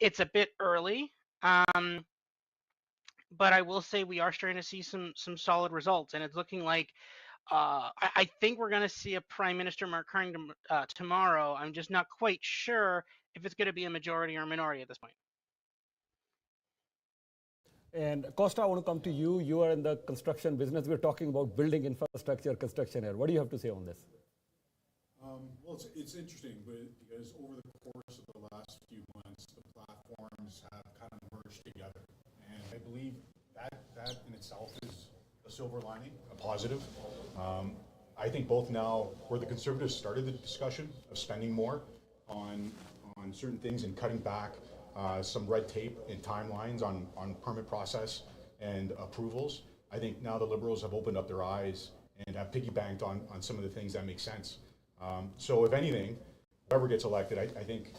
it's a bit early. But I will say we are starting to see some solid results, and it's looking like I think we're going to see a Prime Minister Mark Carney tomorrow. I'm just not quite sure if it's going to be a majority or a minority at this point. And Costa, I want to come to you. You are in the construction business. We're talking about building infrastructure, construction here. What do you have to say on this? Well, it's interesting, because over the course of the last few months, the platforms have kind of merged together. And I believe that in itself is a silver lining, a positive. I think both now, where the Conservatives started the discussion of spending more on certain things and cutting back some red tape and timelines on permit process and approvals, I think now the Liberals have opened up their eyes and have piggy-banked on some of the things that make sense. So if anything, whoever gets elected, I think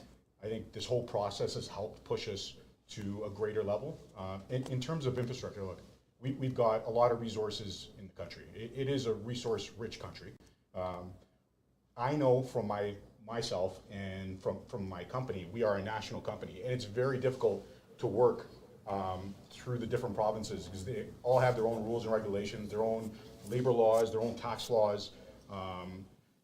this whole process has helped push us to a greater level. In terms of infrastructure, look, we've got a lot of resources in the country. It is a resource-rich country. I know from myself and from my company, we are a national company, and it's very difficult to work through the different provinces because they all have their own rules and regulations, their own labor laws, their own tax laws,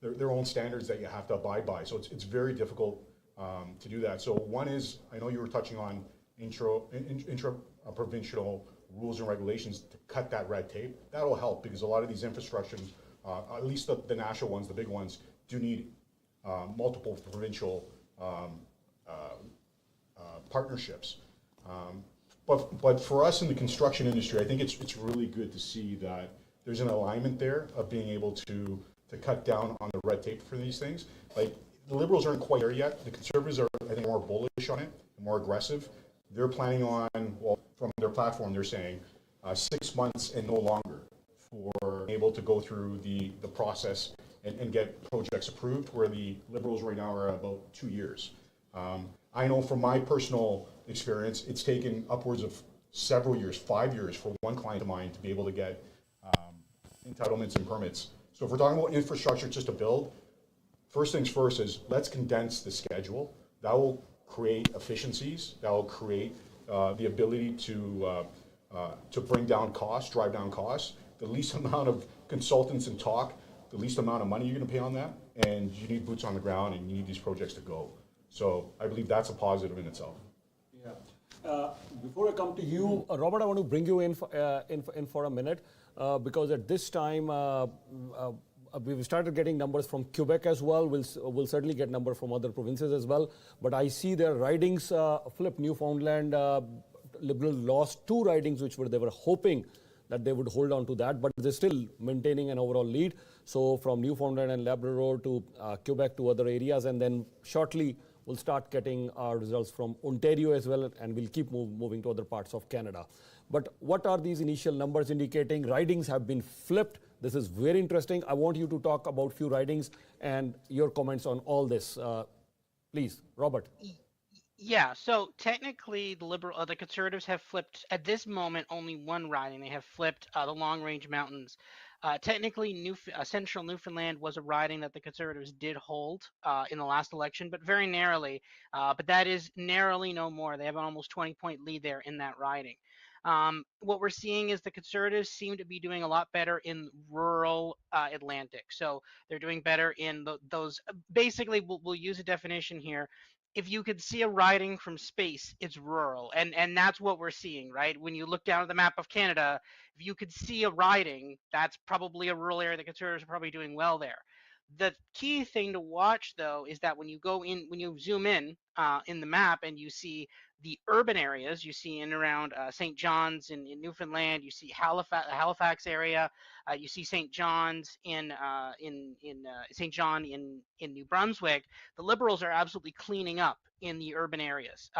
their own standards that you have to abide by. So it's very difficult to do that. So one is, I know you were touching on intra-provincial rules and regulations to cut that red tape. That'll help because a lot of these infrastructures, at least the national ones, the big ones, do need multiple provincial partnerships. But for us in the construction industry, I think it's really good to see that there's an alignment there of being able to cut down on the red tape for these things. Like the Liberals aren't quite there yet. The Conservatives are, I think, more bullish on it, more aggressive. They're planning on, well, from their platform, they're saying 6 months and no longer for able to go through the process and get projects approved, where the Liberals right now are about 2 years. I know from my personal experience, it's taken upwards of several years, 5 years, for one client of mine to be able to get entitlements and permits. So if we're talking about infrastructure just to build, first things first is let's condense the schedule. That will create efficiencies. That will create the ability to bring down costs, drive down costs. The least amount of consultants and talk, the least amount of money you're going to pay on that, and you need boots on the ground, and you need these projects to go. So I believe that's a positive in itself. Yeah. Before I come to you, Robert, I want to bring you in for a minute because at this time we've started getting numbers from Quebec as well. We'll certainly get numbers from other provinces as well. But I see their ridings flip. Newfoundland Liberal lost 2 ridings, which they were hoping that they would hold on to that, but they're still maintaining an overall lead. So from Newfoundland and Labrador to Quebec to other areas, and then shortly we'll start getting our results from Ontario as well, and we'll keep moving to other parts of Canada. But what are these initial numbers indicating? Ridings have been flipped. This is very interesting. I want you to talk about few ridings and your comments on all this. Please, Robert. Yeah, so technically the Conservatives have flipped at this moment only one riding. They have flipped the Long Range Mountains. Technically, Central Newfoundland was a riding that the Conservatives did hold in the last election, but very narrowly. But that is narrowly no more. They have an almost 20-point lead there in that riding. What we're seeing is the Conservatives seem to be doing a lot better in rural Atlantic. So they're doing better in those. Basically, we'll use a definition here. If you could see a riding from space, it's rural, and that's what we're seeing, right? When you look down at the map of Canada, if you could see a riding, that's probably a rural area. The Conservatives are probably doing well there. The key thing to watch, though, is that when you zoom in the map and you see the urban areas, you see in around St. John's in Newfoundland, you see Halifax area, you see St. John's in St. John in New Brunswick. The Liberals are absolutely cleaning up in the urban areas.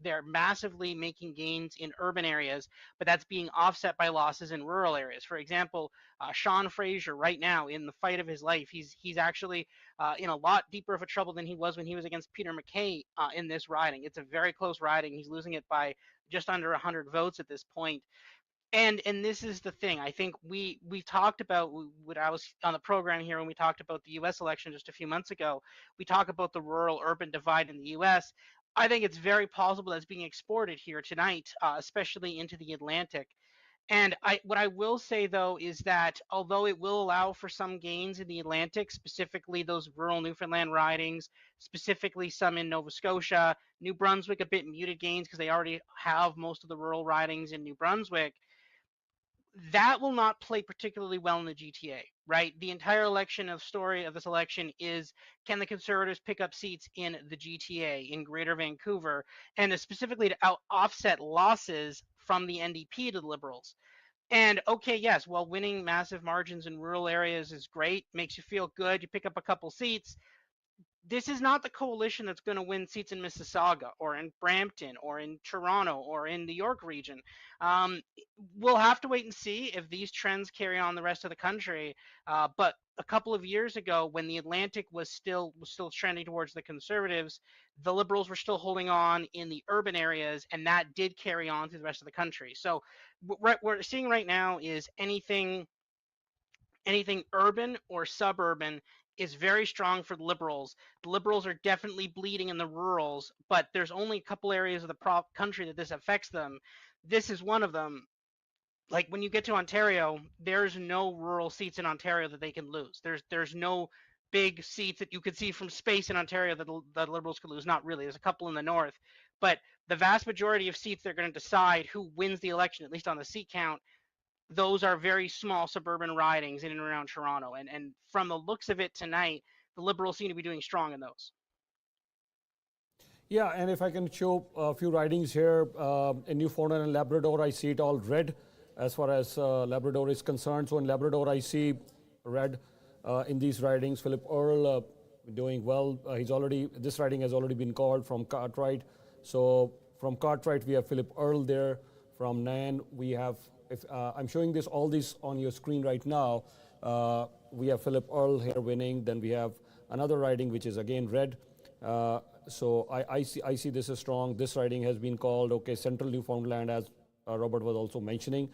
They're massively making gains in urban areas, but that's being offset by losses in rural areas. For example, Sean Fraser right now in the fight of his life, he's actually in a lot deeper of a trouble than he was when he was against Peter MacKay in this riding. It's a very close riding. He's losing it by just under 100 votes at this point. And this is the thing. I think we talked about when I was on the program here when we talked about the U.S. election just a few months ago. We talk about the rural-urban divide in the U.S. I think it's very possible that's being exported here tonight, especially into the Atlantic. And what I will say, though, is that although it will allow for some gains in the Atlantic, specifically those rural Newfoundland ridings, specifically some in Nova Scotia, New Brunswick, a bit muted gains because they already have most of the rural ridings in New Brunswick, that will not play particularly well in the GTA, right? The entire story of this election is, can the Conservatives pick up seats in the GTA, in Greater Vancouver, and specifically to offset losses from the NDP to the Liberals. And okay, yes, while winning massive margins in rural areas is great, makes you feel good, you pick up a couple seats, this is not the coalition that's going to win seats in Mississauga or in Brampton or in Toronto or in the York region. We'll have to wait and see if these trends carry on the rest of the country. But a couple of years ago, when the Atlantic was still trending towards the Conservatives, the Liberals were still holding on in the urban areas, and that did carry on through the rest of the country. So what we're seeing right now is anything urban or suburban is very strong for the Liberals. The Liberals are definitely bleeding in the rurals, but there's only a couple areas of the country that this affects them. This is one of them. Like when you get to Ontario, there's no rural seats in Ontario that they can lose. There's no big seats that you could see from space in Ontario that the Liberals could lose. Not really. There's a couple in the north, but the vast majority of seats they're going to decide who wins the election, at least on the seat count, those are very small suburban ridings in and around Toronto. And from the looks of it tonight, the Liberals seem to be doing strong in those. Yeah, and if I can show a few ridings here, in Newfoundland and Labrador, I see it all red as far as Labrador is concerned. So in Labrador, I see red in these ridings. Philip Earle doing well. This riding has already been called from Cartwright. So from Cartwright, we have Philip Earle there. From Nairn, we have, I'm showing all these on your screen right now. We have Philip Earle here winning. Then we have another riding, which is again red. So I see this is strong. This riding has been called, okay, Central Newfoundland, as Robert was also mentioning.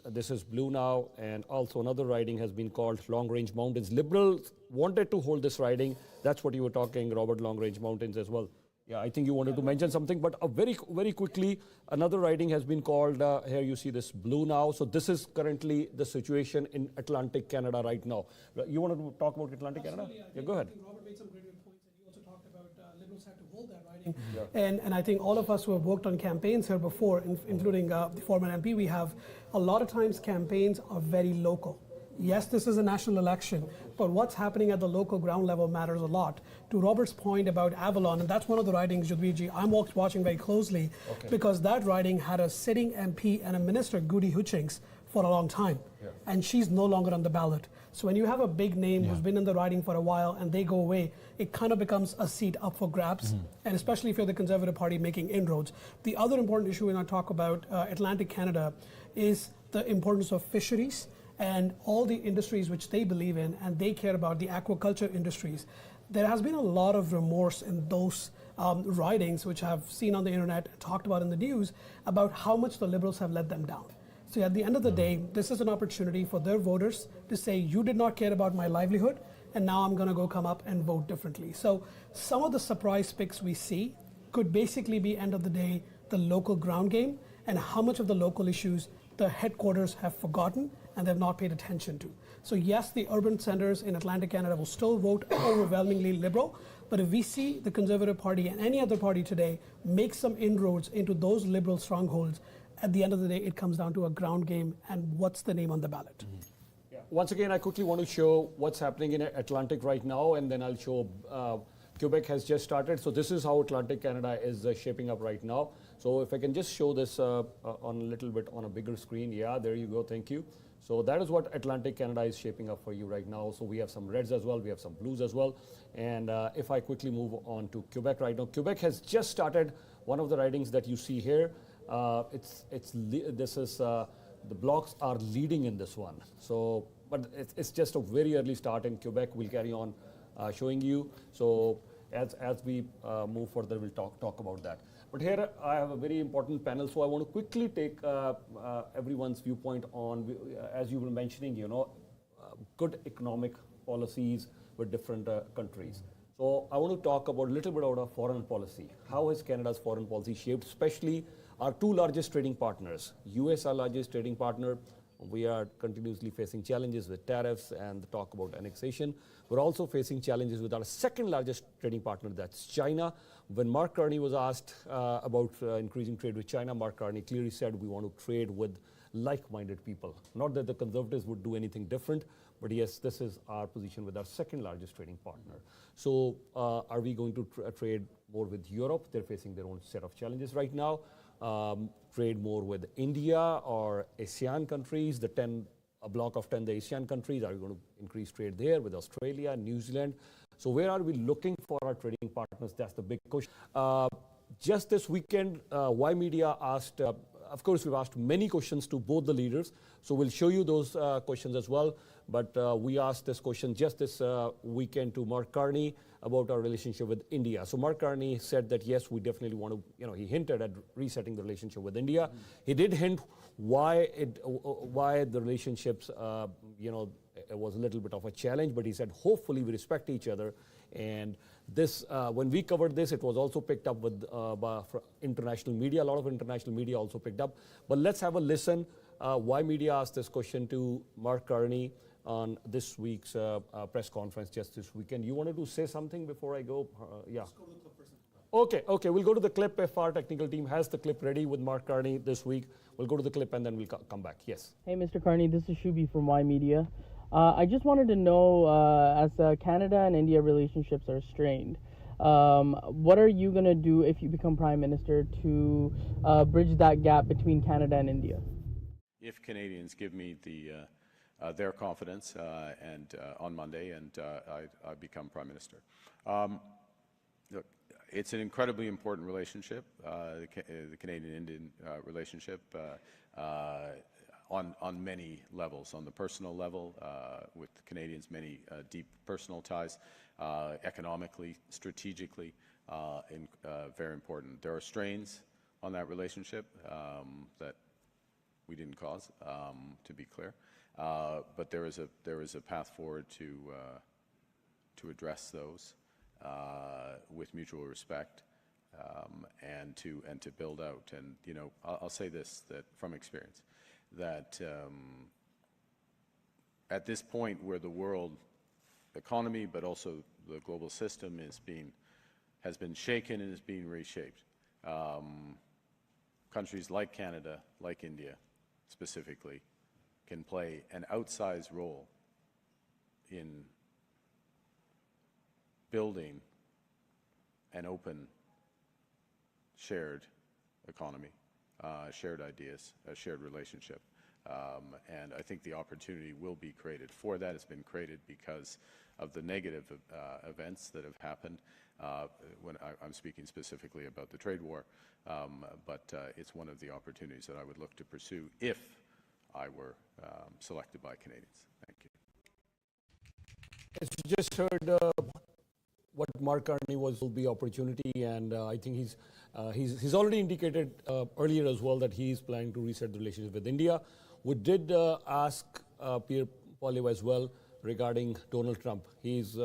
This is blue now, and also another riding has been called Long Range Mountains. Liberals wanted to hold this riding. That's what you were talking, Robert, Long Range Mountains as well. Yeah, I think you wanted to mention something, but very quickly, another riding has been called, here you see this blue now. So this is currently the situation in Atlantic Canada right now. You wanted to talk about Atlantic Canada? Yeah, go ahead. I think Robert made some great points, and you also talked about Liberals had to hold that riding. Yeah. And I think all of us who have worked on campaigns here before, including the former MP, we have a lot of times campaigns are very local. Yes, this is a national election, but what's happening at the local ground level matters a lot. To Robert's point about Avalon, and that's one of the ridings, Jadvirji, I'm watching very closely, because that riding had a sitting MP and a minister, Goody Hutchings, for a long time, and she's no longer on the ballot. So when you have a big name who's been in the riding for a while and they go away, it kind of becomes a seat up for grabs, and especially if you're the Conservative Party making inroads. The other important issue when I talk about Atlantic Canada is the importance of fisheries and all the industries which they believe in, and they care about the aquaculture industries. There has been a lot of remorse in those ridings, which I've seen on the internet, talked about in the news, about how much the Liberals have let them down. So at the end of the day, this is an opportunity for their voters to say, you did not care about my livelihood, and now I'm going to go come up and vote differently. So some of the surprise picks we see could basically be, end of the day, the local ground game, and how much of the local issues the headquarters have forgotten and they've not paid attention to. So yes, the urban centers in Atlantic Canada will still vote overwhelmingly Liberal, but if we see the Conservative Party and any other party today make some inroads into those Liberal strongholds, at the end of the day, it comes down to a ground game and what's the name on the ballot. Yeah. Once again, I quickly want to show what's happening in Atlantic right now, and then I'll show Quebec has just started. So this is how Atlantic Canada is shaping up right now. So if I can just show this on a little bit on a bigger screen. Yeah, there you go. Thank you. So that is what Atlantic Canada is shaping up for you right now. So we have some reds as well. We have some blues as well. And if I quickly move on to Quebec right now, Quebec has just started one of the ridings that you see here. The blocks are leading in this one. So, but it's just a very early start in Quebec. We'll carry on showing you. So as we move further, we'll talk about that. But here I have a very important panel, so I want to quickly take everyone's viewpoint on, as you were mentioning, good economic policies with different countries. So I want to talk about a little bit about our foreign policy. How is Canada's foreign policy shaped, especially our two largest trading partners? US, our largest trading partner, we are continuously facing challenges with tariffs and the talk about annexation. We're also facing challenges with our second largest trading partner, that's China. When Mark Carney was asked about increasing trade with China, Mark Carney clearly said we want to trade with like-minded people. Not that the Conservatives would do anything different, but yes, this is our position with our second largest trading partner. So are we going to trade more with Europe? They're facing their own set of challenges right now. Trade more with India or ASEAN countries, a block of 10, the ASEAN countries. Are we going to increase trade there with Australia, New Zealand? So where are we looking for our trading partners? That's the big question. Just this weekend, Ymedia asked, of course, we've asked many questions to both the leaders, so we'll show you those questions as well. But we asked this question just this weekend to Mark Carney about our relationship with India. So Mark Carney said that yes, we definitely want to, he hinted at resetting the relationship with India. He did hint why the relationships, it was a little bit of a challenge, but he said hopefully we respect each other. And this, when we covered this, it was also picked up with international media. A lot of international media also picked up. But let's have a listen. Ymedia asked this question to Mark Carney on this week's press conference just this weekend. You wanted to say something before I go? Yeah. Let's go to the clip first. Okay, we'll go to the clip if our technical team has the clip ready with Mark Carney this week. We'll go to the clip and then we'll come back. Yes. Hey, Mr. Carney, this is Shubi from Ymedia. I just wanted to know, as Canada and India relationships are strained, what are you going to do if you become Prime Minister to bridge that gap between Canada and India? If Canadians give me their confidence and on Monday and I become Prime Minister. Look, it's an incredibly important relationship, the Canadian-Indian relationship, on many levels. On the personal level, with Canadians, many deep personal ties, economically, strategically, very important. There are strains on that relationship that we didn't cause, to be clear, but there is a path forward to address those with mutual respect and to build out. And I'll say this, that from experience, that at this point where the world economy, but also the global system has been shaken and is being reshaped, countries like Canada, like India specifically, can play an outsized role in building an open, shared economy, shared ideas, a shared relationship. And I think the opportunity will be created. For that, it's been created because of the negative events that have happened. When I'm speaking specifically about the trade war, but it's one of the opportunities that I would look to pursue if I were selected by Canadians. Thank you. As you just heard, what Mark Carney will be opportunity, and I think he's already indicated earlier as well that he's planning to reset the relationship with India. We did ask Pierre Poilievre as well regarding Donald Trump. He's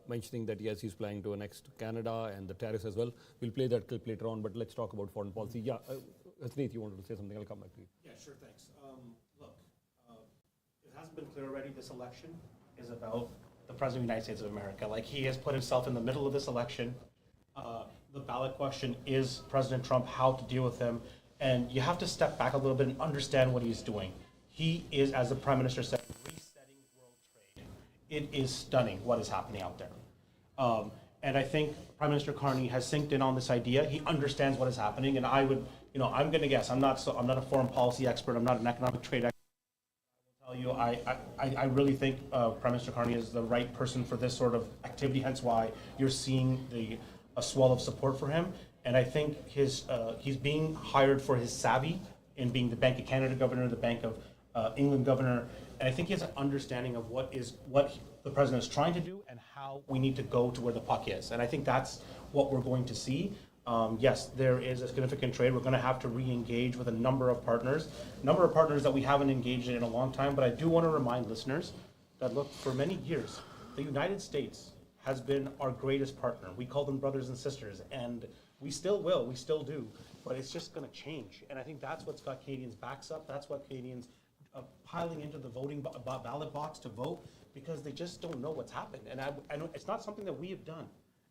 mentioning that yes, he's planning to annex Canada and the tariffs as well. We'll play that clip later on, but let's talk about foreign policy. Yeah, Hasneet, you wanted to say something? I'll come back to you. Yeah, sure, thanks. Look, it hasn't been clear already. This election is about the President of the United States of America. Like, he has put himself in the middle of this election. The ballot question is President Trump, how to deal with him. And you have to step back a little bit and understand what he's doing. He is, as the Prime Minister said, resetting world trade. It is stunning what is happening out there. And I think Prime Minister Carney has synced in on this idea. He understands what is happening. And I would, I'm going to guess, I'm not a foreign policy expert, I'm not an economic trade expert. You, I really think Prime Minister Carney is the right person for this sort of activity, hence why you're seeing a swell of support for him. And I think he's being hired for his savvy in being the Bank of Canada governor, the Bank of England governor, and I think he has an understanding of what the president is trying to do and how we need to go to where the puck is. And I think that's what we're going to see. Yes, there is a significant trade. We're going to have to re-engage with a number of partners that we haven't engaged in a long time. But I do want to remind listeners that, look, for many years, the United States has been our greatest partner. We call them brothers and sisters, and we still will, we still do. But it's just going to change. And I think that's what's got Canadians' backs up. That's what Canadians piling into the voting ballot box to vote, because they just don't know what's happened. And I know it's not something that we have done.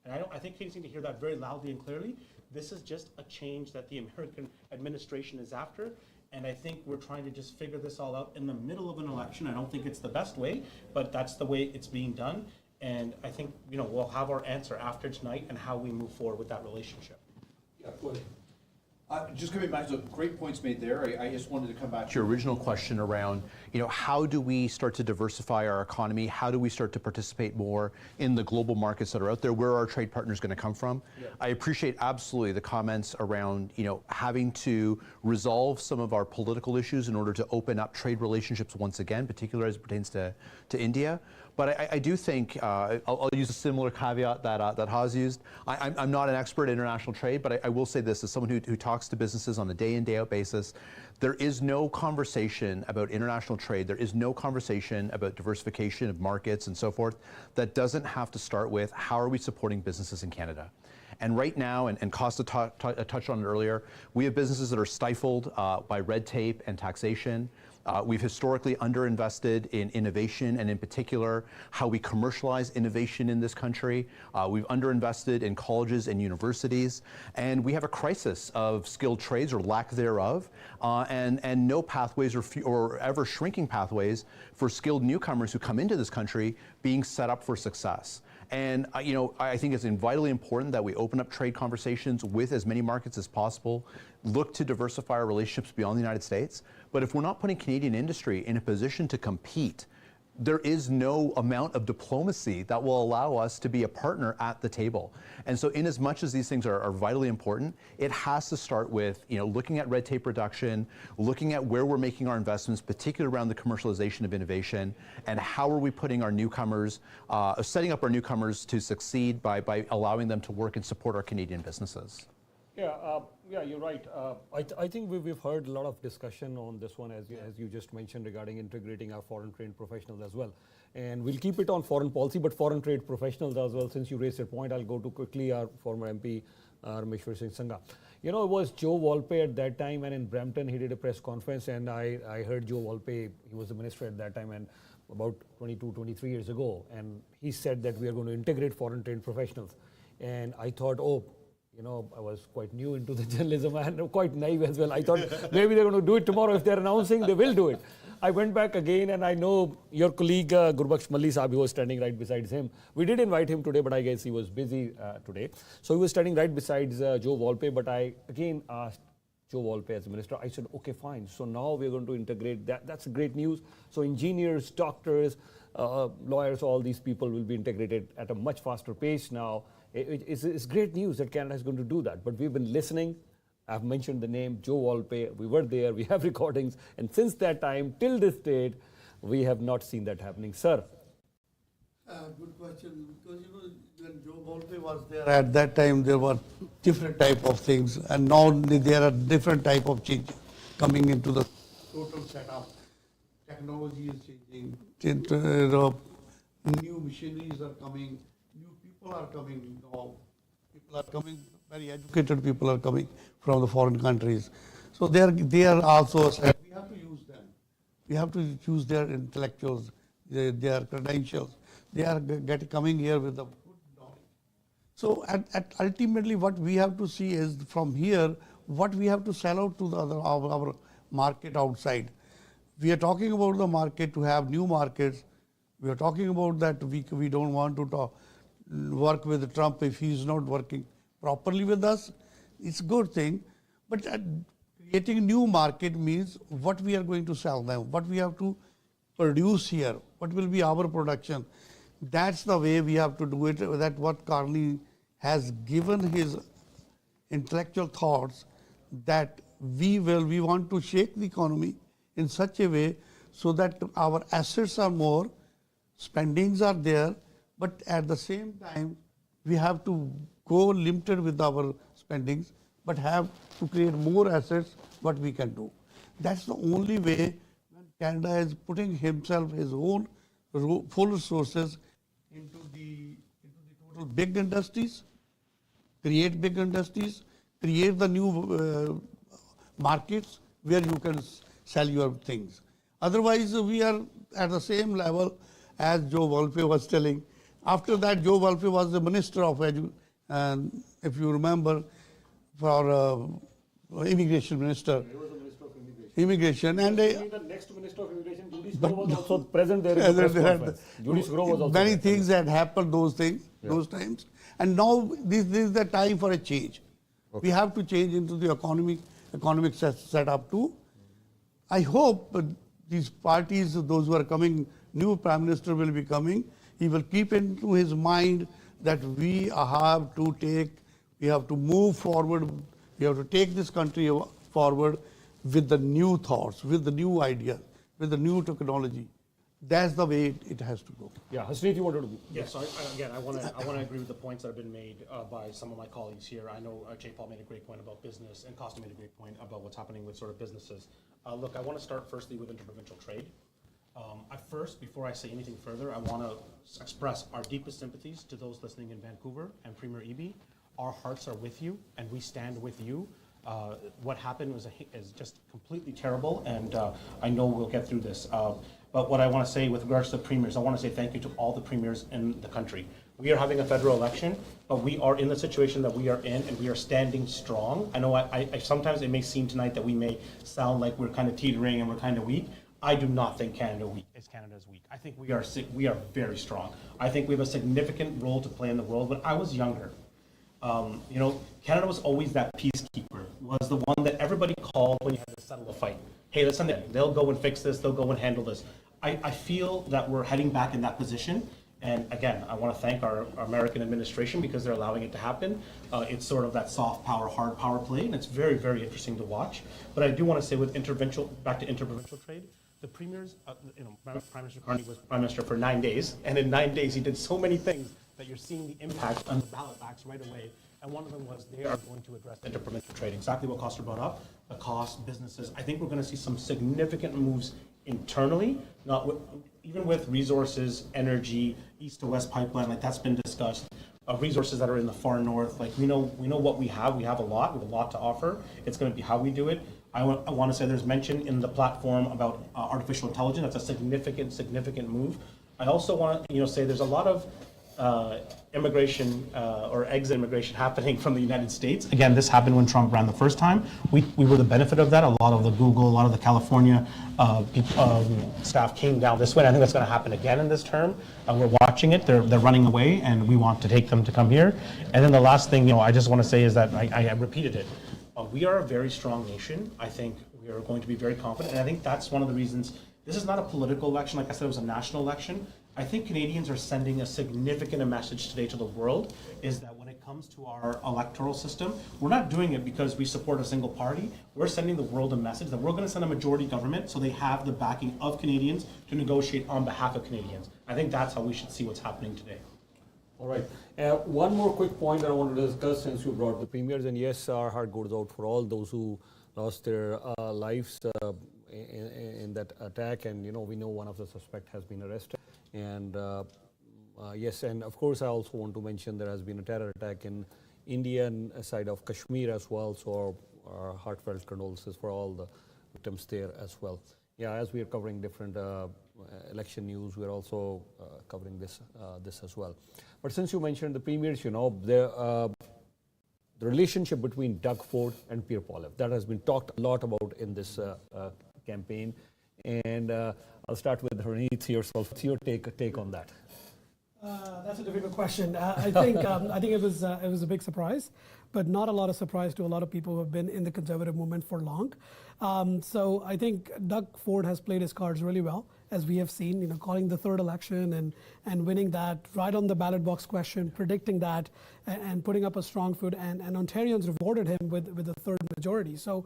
And I think Canadians need to hear that very loudly and clearly. This is just a change that the American administration is after. And I think we're trying to just figure this all out in the middle of an election. I don't think it's the best way, but that's the way it's being done. And I think, we'll have our answer after tonight and how we move forward with that relationship. Yeah, cool. Just coming back to great points made there, I just wanted to come back to your original question around, how do we start to diversify our economy? How do we start to participate more in the global markets that are out there? Where are our trade partners going to come from? Yeah. I appreciate absolutely the comments around, having to resolve some of our political issues in order to open up trade relationships once again, particularly as it pertains to India. But I do think, I'll use a similar caveat that Haas used. I'm not an expert in international trade, but I will say this as someone who talks to businesses on a day in, day out basis. There is no conversation about international trade. There is no conversation about diversification of markets and so forth that doesn't have to start with how are we supporting businesses in Canada. And right now, and Costa touched on it earlier, we have businesses that are stifled by red tape and taxation. We've historically underinvested in innovation, and in particular, how we commercialize innovation in this country. We've underinvested in colleges and universities, and we have a crisis of skilled trades or lack thereof, and no pathways or ever shrinking pathways for skilled newcomers who come into this country being set up for success. And I think it's vitally important that we open up trade conversations with as many markets as possible, look to diversify our relationships beyond the United States. But if we're not putting Canadian industry in a position to compete, there is no amount of diplomacy that will allow us to be a partner at the table. And so in as much as these things are vitally important, it has to start with looking at red tape reduction, looking at where we're making our investments, particularly around the commercialization of innovation, and how are we putting our newcomers, setting up our newcomers to succeed by allowing them to work and support our Canadian businesses. Yeah, you're right. I think we've heard a lot of discussion on this one, as you just mentioned, regarding integrating our foreign trained professionals as well. And we'll keep it on foreign policy, but foreign trade professionals as well. Since you raised your point, I'll go to quickly our former MP, Rameshwar Singh Sangha. It was Joe Volpe at that time, and in Brampton he did a press conference, and I heard Joe Volpe, he was the minister at that time, and about 22, 23 years ago, and he said that we are going to integrate foreign trained professionals. And I thought, I was quite new into the journalism and quite naive as well. I thought maybe they're going to do it tomorrow. If they're announcing, they will do it. I went back again, and I know your colleague Gurbaksh Malli Saab, who was standing right beside him. We did invite him today, but I guess he was busy today. So he was standing right beside Joe Volpe, but I again asked Joe Volpe as a minister. I said, okay, fine. So now we're going to integrate that. That's great news. So engineers, doctors, lawyers, all these people will be integrated at a much faster pace now. It's great news that Canada is going to do that. But we've been listening. I've mentioned the name Joe Volpe. We were there. We have recordings. And since that time, till this date, we have not seen that happening. Sir? Good question. Because, when Joe Volpe was there, at that time, there were different type of things. And now there are different type of changes coming into the total setup. Technology is changing. New machineries are coming. People are coming now. People are coming, very educated people are coming from the foreign countries. So they are also, we have to use them. We have to use their intellectuals, their credentials. They are coming here with a good knowledge. So ultimately what we have to see is from here, what we have to sell out to our market outside. We are talking about the market to have new markets. We are talking about that we don't want to work with Trump if he's not working properly with us. It's a good thing. But creating new market means what we are going to sell them, what we have to produce here, what will be our production. That's the way we have to do it. That what Carney has given his intellectual thoughts, that we want to shake the economy in such a way so that our assets are more, spendings are there, but at the same time, we have to go limited with our spendings, but have to create more assets, what we can do. That's the only way when Canada is putting himself, his own full resources into the total big industries, create big industries, create the new markets where you can sell your things. Otherwise, we are at the same level as Joe Volpe was telling. After that, Joe Volpe was the Minister of Education, and if you remember, for Immigration Minister. He was the Minister of Immigration. And the next Minister of Immigration, Judy Scrow, was also present there in the press conference. Judy Scrow was also many things had happened those times. And now this is the time for a change. We have to change into the economic setup too. I hope these parties, those who are coming, new Prime Minister will be coming, he will keep into his mind that we have to move forward, we have to take this country forward with the new thoughts, with the new ideas, with the new technology. That's the way it has to go. Yeah, Hasneet, you wanted to... Yes, again, I want to agree with the points that have been made by some of my colleagues here. I know Jay Paul made a great point about business, and Costa made a great point about what's happening with sort of businesses. Look, I want to start firstly with interprovincial trade. Before I say anything further, I want to express our deepest sympathies to those listening in Vancouver and Premier Eby. Our hearts are with you, and we stand with you. What happened is just completely terrible, and I know we'll get through this. But what I want to say with regards to the premiers, I want to say thank you to all the premiers in the country. We are having a federal election, but we are in the situation that we are in, and we are standing strong. I know I sometimes it may seem tonight that we may sound like we're kind of teetering and we're kind of weak. I do not think Canada is weak. I think we are very strong. I think we have a significant role to play in the world. When I was younger, Canada was always that peacekeeper, was the one that everybody called when you had to settle a fight. Hey, listen, they'll go and fix this, they'll go and handle this. I feel that we're heading back in that position. And again, I want to thank our American administration because they're allowing it to happen. It's sort of that soft power, hard power play, and it's very, very interesting to watch. But I do want to say with back to interprovincial trade, the premiers, Prime Minister Carney was Prime Minister for 9 days, and in 9 days he did so many things that you're seeing the impact on the ballot box right away. And one of them was they are going to address interprovincial trade. Exactly what Costa brought up, the cost, businesses. I think we're going to see some significant moves internally, even with resources, energy, east to west pipeline, like that's been discussed. Resources that are in the far north, like we know what we have. We have a lot to offer. It's going to be how we do it. I want to say there's mention in the platform about artificial intelligence. That's a significant move. I also want to say there's a lot of immigration or exit immigration happening from the United States. Again, this happened when Trump ran the first time. We were the benefit of that. A lot of the Google, a lot of the California staff came down this way. And I think that's going to happen again in this term. We're watching it. They're running away, and we want to take them to come here. And then the last thing, I just want to say is that I repeated it. We are a very strong nation. I think we are going to be very confident, and I think that's one of the reasons. This is not a political election. Like I said, it was a national election. I think Canadians are sending a significant message today to the world, is that when it comes to our electoral system, we're not doing it because we support a single party. We're sending the world a message that we're going to send a majority government so they have the backing of Canadians to negotiate on behalf of Canadians. I think that's how we should see what's happening today. All right. One more quick point that I want to discuss since you brought the premiers, and yes, our heart goes out for all those who lost their lives in that attack, and we know one of the suspects has been arrested. And yes, and of course I also want to mention there has been a terror attack in Indian side of Kashmir as well, so our heartfelt condolences for all the victims there as well. Yeah, as we are covering different election news, we are also covering this as well. But since you mentioned the premiers, the relationship between Doug Ford and Pierre Poilievre, that has been talked a lot about in this campaign. And I'll start with Harneet yourself. What's your take on that? That's a difficult question. I think it was a big surprise, but not a lot of surprise to a lot of people who have been in the Conservative movement for long. So I think Doug Ford has played his cards really well, as we have seen, calling the third election and winning that right on the ballot box question, predicting that and putting up a strong foot, and Ontarians rewarded him with a third majority. So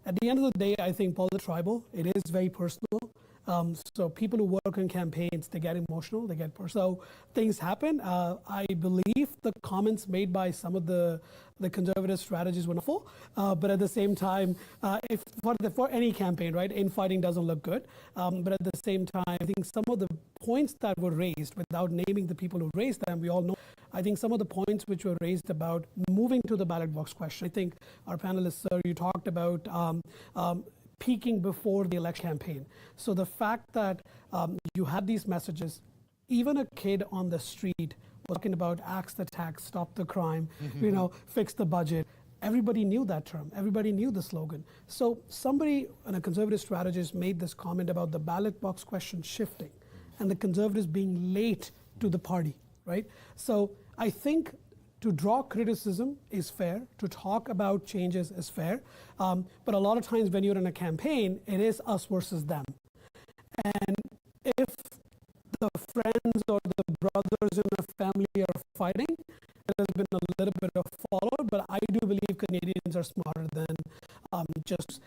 at the end of the day, I think politics is tribal. It is very personal. So people who work in campaigns, they get emotional, they get personal. So things happen. I believe the comments made by some of the Conservative strategies were full, but at the same time, if for any campaign, right, infighting doesn't look good. But at the same time, I think some of the points that were raised, without naming the people who raised them, we all know. I think some of the points which were raised about moving to the ballot box question. I think our panelists, sir, you talked about peaking before the election campaign. So the fact that you had these messages, even a kid on the street was talking about axe the tax, stop the crime, fix the budget. Everybody knew that term. Everybody knew the slogan. So somebody, and a Conservative strategist, made this comment about the ballot box question shifting and the Conservatives being late to the party, right? So I think to draw criticism is fair, to talk about changes is fair, but a lot of times when you're in a campaign, it is us versus them. And if the friends or the brothers in a family are fighting, there's been a little bit of fallout, but I do believe Canadians are smarter than just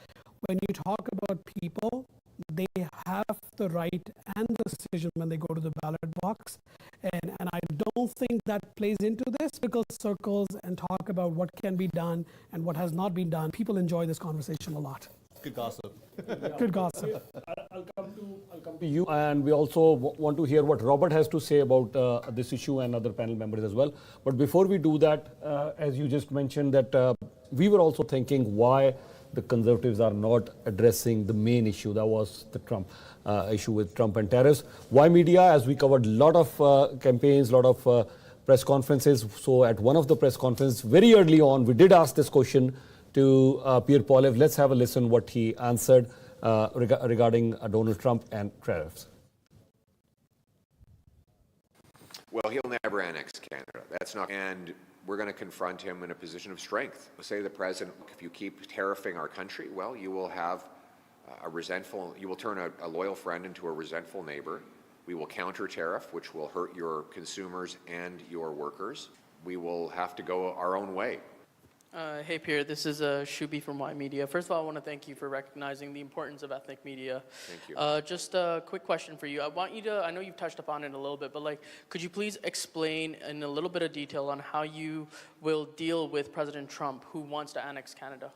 when you talk about people, they have the right and the decision when they go to the ballot box. And I don't think that plays into this because circles and talk about what can be done and what has not been done. People enjoy this conversation a lot. Good gossip. Good gossip. I'll come to you, and we also want to hear what Robert has to say about this issue and other panel members as well. But before we do that, as you just mentioned, that we were also thinking why the Conservatives are not addressing the main issue, that was the Trump issue with Trump and tariffs. Ymedia, as we covered a lot of campaigns, a lot of press conferences. So at one of the press conferences, very early on, we did ask this question to Pierre Poilievre. Let's have a listen what he answered regarding Donald Trump and tariffs. Well, he'll never annex Canada. That's not, and we're going to confront him in a position of strength. We'll say to the president, if you keep tariffing our country, well, you will have you will turn a loyal friend into a resentful neighbor. We will counter tariff, which will hurt your consumers and your workers. We will have to go our own way. Hey Pierre, this is Shubi from Ymedia. First of all, I want to thank you for recognizing the importance of ethnic media. Thank you. Just a quick question for you. I want you to, I know you've touched upon it a little bit, but could you please explain in a little bit of detail on how you will deal with President Trump, who wants to annex Canada?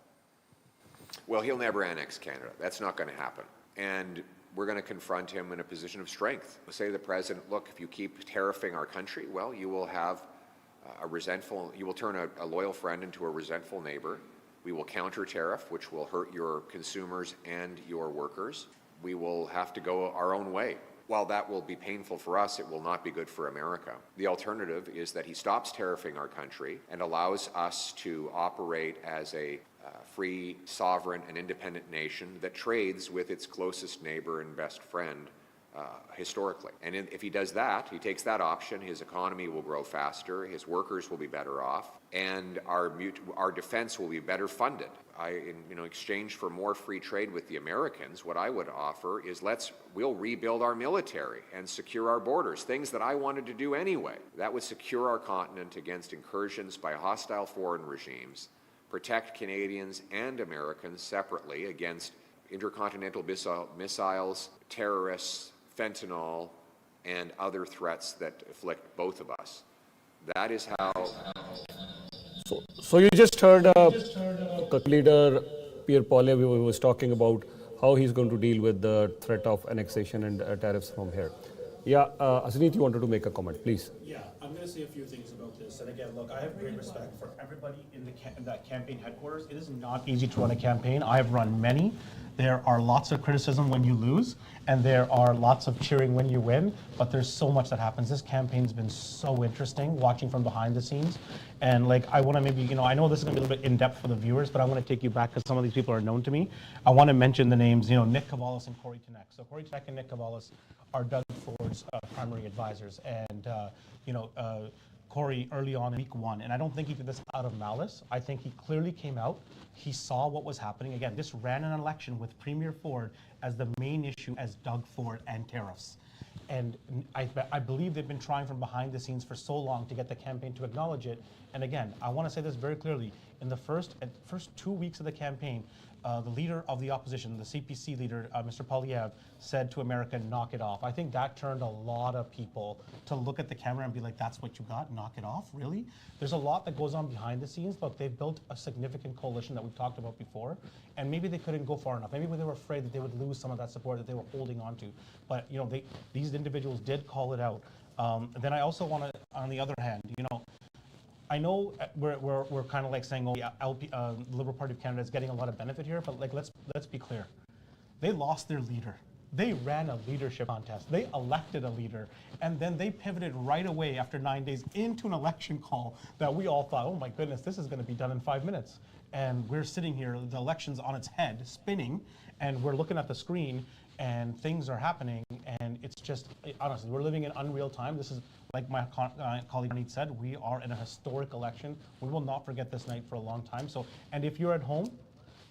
Well, he'll never annex Canada. That's not going to happen. And we're going to confront him in a position of strength. We'll say to the president, look, if you keep tariffing our country, well, you will have you will turn a loyal friend into a resentful neighbor. We will counter tariff, which will hurt your consumers and your workers. We will have to go our own way. While that will be painful for us, it will not be good for America. The alternative is that he stops tariffing our country and allows us to operate as a free, sovereign, and independent nation that trades with its closest neighbor and best friend historically. And if he does that, he takes that option, his economy will grow faster, his workers will be better off, and our defense will be better funded. In exchange for more free trade with the Americans, what I would offer is we'll rebuild our military and secure our borders, things that I wanted to do anyway. That would secure our continent against incursions by hostile foreign regimes, protect Canadians and Americans separately against intercontinental missiles, terrorists, fentanyl, and other threats that afflict both of us. That is how... So you just heard leader Pierre Poilievre who was talking about how he's going to deal with the threat of annexation and tariffs from here. Yeah, Asneet, you wanted to make a comment, please. Yeah, I'm going to say a few things about this. And again, look, I have great respect for everybody in that campaign headquarters. It is not easy to run a campaign. I have run many. There are lots of criticism when you lose, and there are lots of cheering when you win, but there's so much that happens. This campaign's been so interesting, watching from behind the scenes. And I want to maybe, I know this is going to be a little bit in-depth for the viewers, but I want to take you back because some of these people are known to me. I want to mention the names, Nick Cavalis and Corey Tenek. So Corey Tenek and Nick Cavalis are Doug Ford's primary advisors. And, Corey early on in week one, and I don't think he did this out of malice. I think he clearly came out. He saw what was happening. Again, this ran an election with Premier Ford as the main issue as Doug Ford and tariffs. And I believe they've been trying from behind the scenes for so long to get the campaign to acknowledge it. And again, I want to say this very clearly. In the first 2 weeks of the campaign, the leader of the opposition, the CPC leader, Mr. Poilievre, said to America, knock it off. I think that turned a lot of people to look at the camera and be like, that's what you got? Knock it off? Really? There's a lot that goes on behind the scenes, but they've built a significant coalition that we've talked about before, and maybe they couldn't go far enough. Maybe they were afraid that they would lose some of that support that they were holding on to. But, these individuals did call it out. Then I also want to, on the other hand, I know we're kind of saying, the Liberal Party of Canada is getting a lot of benefit here, but let's be clear. They lost their leader. They ran a leadership contest. They elected a leader, and then they pivoted right away after 9 days into an election call that we all thought, oh my goodness, this is going to be done in 5 minutes. And we're sitting here, the election's on its head, spinning, and we're looking at the screen, and things are happening, and and it's just, honestly, we're living in unreal time. This is, like my colleague Neet said, we are in a historic election. We will not forget this night for a long time. So, and if you're at home,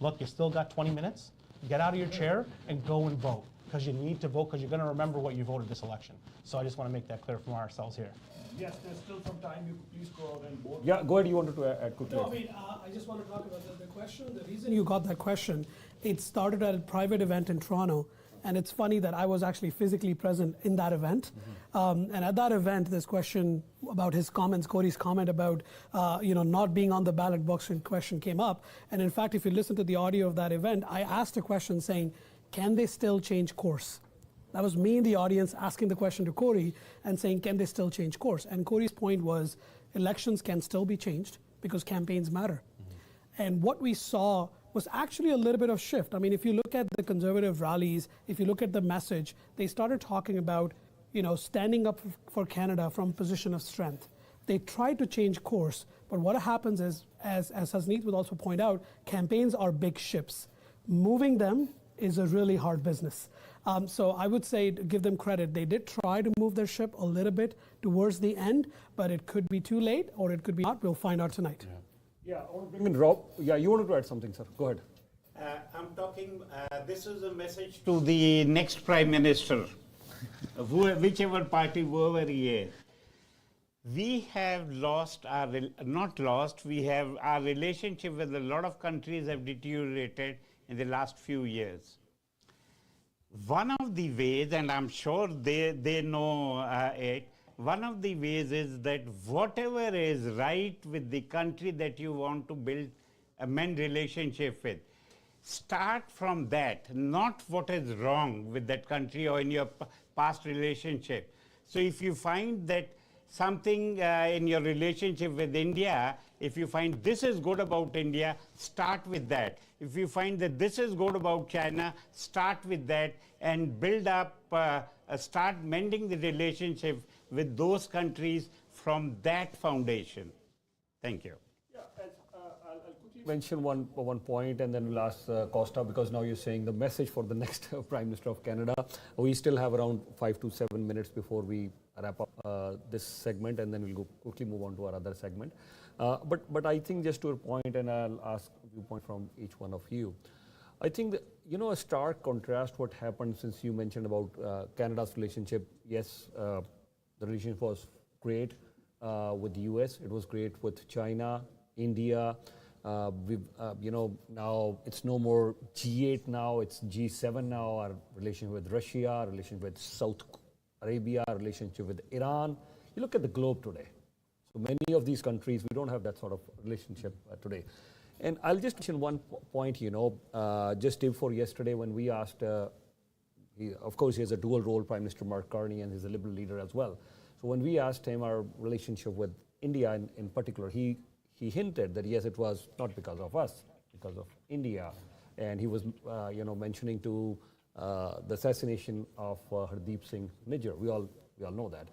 look, you still got 20 minutes. Get out of your chair and go and vote, because you need to vote, because you're going to remember what you voted this election. So I just want to make that clear from ourselves here. Yes, there's still some time. You could please go out and vote. Yeah, go ahead. You wanted to add quickly. No, I mean, I just want to talk about the question. The reason you got that question, it started at a private event in Toronto. And it's funny that I was actually physically present in that event. And at that event, this question about his comments, Corey's comment about not being on the ballot box question came up. And in fact, if you listen to the audio of that event, I asked a question saying, can they still change course? That was me in the audience asking the question to Corey and saying, can they still change course? And Corey's point was, elections can still be changed because campaigns matter. And what we saw was actually a little bit of shift. I mean, if you look at the conservative rallies, if you look at the message, they started talking about, standing up for Canada from a position of strength. They tried to change course, but what happens is, as Hasneet would also point out, campaigns are big ships. Moving them is a really hard business. So I would say, give them credit. They did try to move their ship a little bit towards the end, but it could be too late or it could be not. We'll find out tonight. Yeah, I want to bring in Rob. Yeah, you wanted to add something, sir. Go ahead. I'm talking, this is a message to the next Prime Minister, whichever party, whoever he is. We have lost our, we have, our relationship with a lot of countries have deteriorated in the last few years. One of the ways, and I'm sure they know it, one of the ways is that whatever is right with the country that you want to build a mend relationship with, start from that, not what is wrong with that country or in your past relationship. So if you find that something in your relationship with India, if you find this is good about India, start with that. If you find that this is good about China, start with that and build up, start mending the relationship with those countries from that foundation. Thank you. Yeah, I'll quickly mention one point and then we'll ask Costa, because now you're saying the message for the next Prime Minister of Canada. We still have around 5 to 7 minutes before we wrap up this segment, and then we'll quickly move on to our other segment. But I think just to a point, and I'll ask a viewpoint from each one of you. I think that, a stark contrast what happened since you mentioned about Canada's relationship. Yes, the relationship was great with the US. It was great with China, India. Now it's no more G8 now, it's G7 now. Our relationship with Russia, our relationship with South Arabia, our relationship with Iran. You look at the globe today. So many of these countries, we don't have that sort of relationship today. And I'll just mention one point, just day before yesterday when we asked, of course he has a dual role, Prime Minister Mark Carney, and he's a Liberal leader as well. So when we asked him our relationship with India in particular, he hinted that yes, it was not because of us, because of India. And he was, mentioning to the assassination of Hardeep Singh Nijjar. We all know that.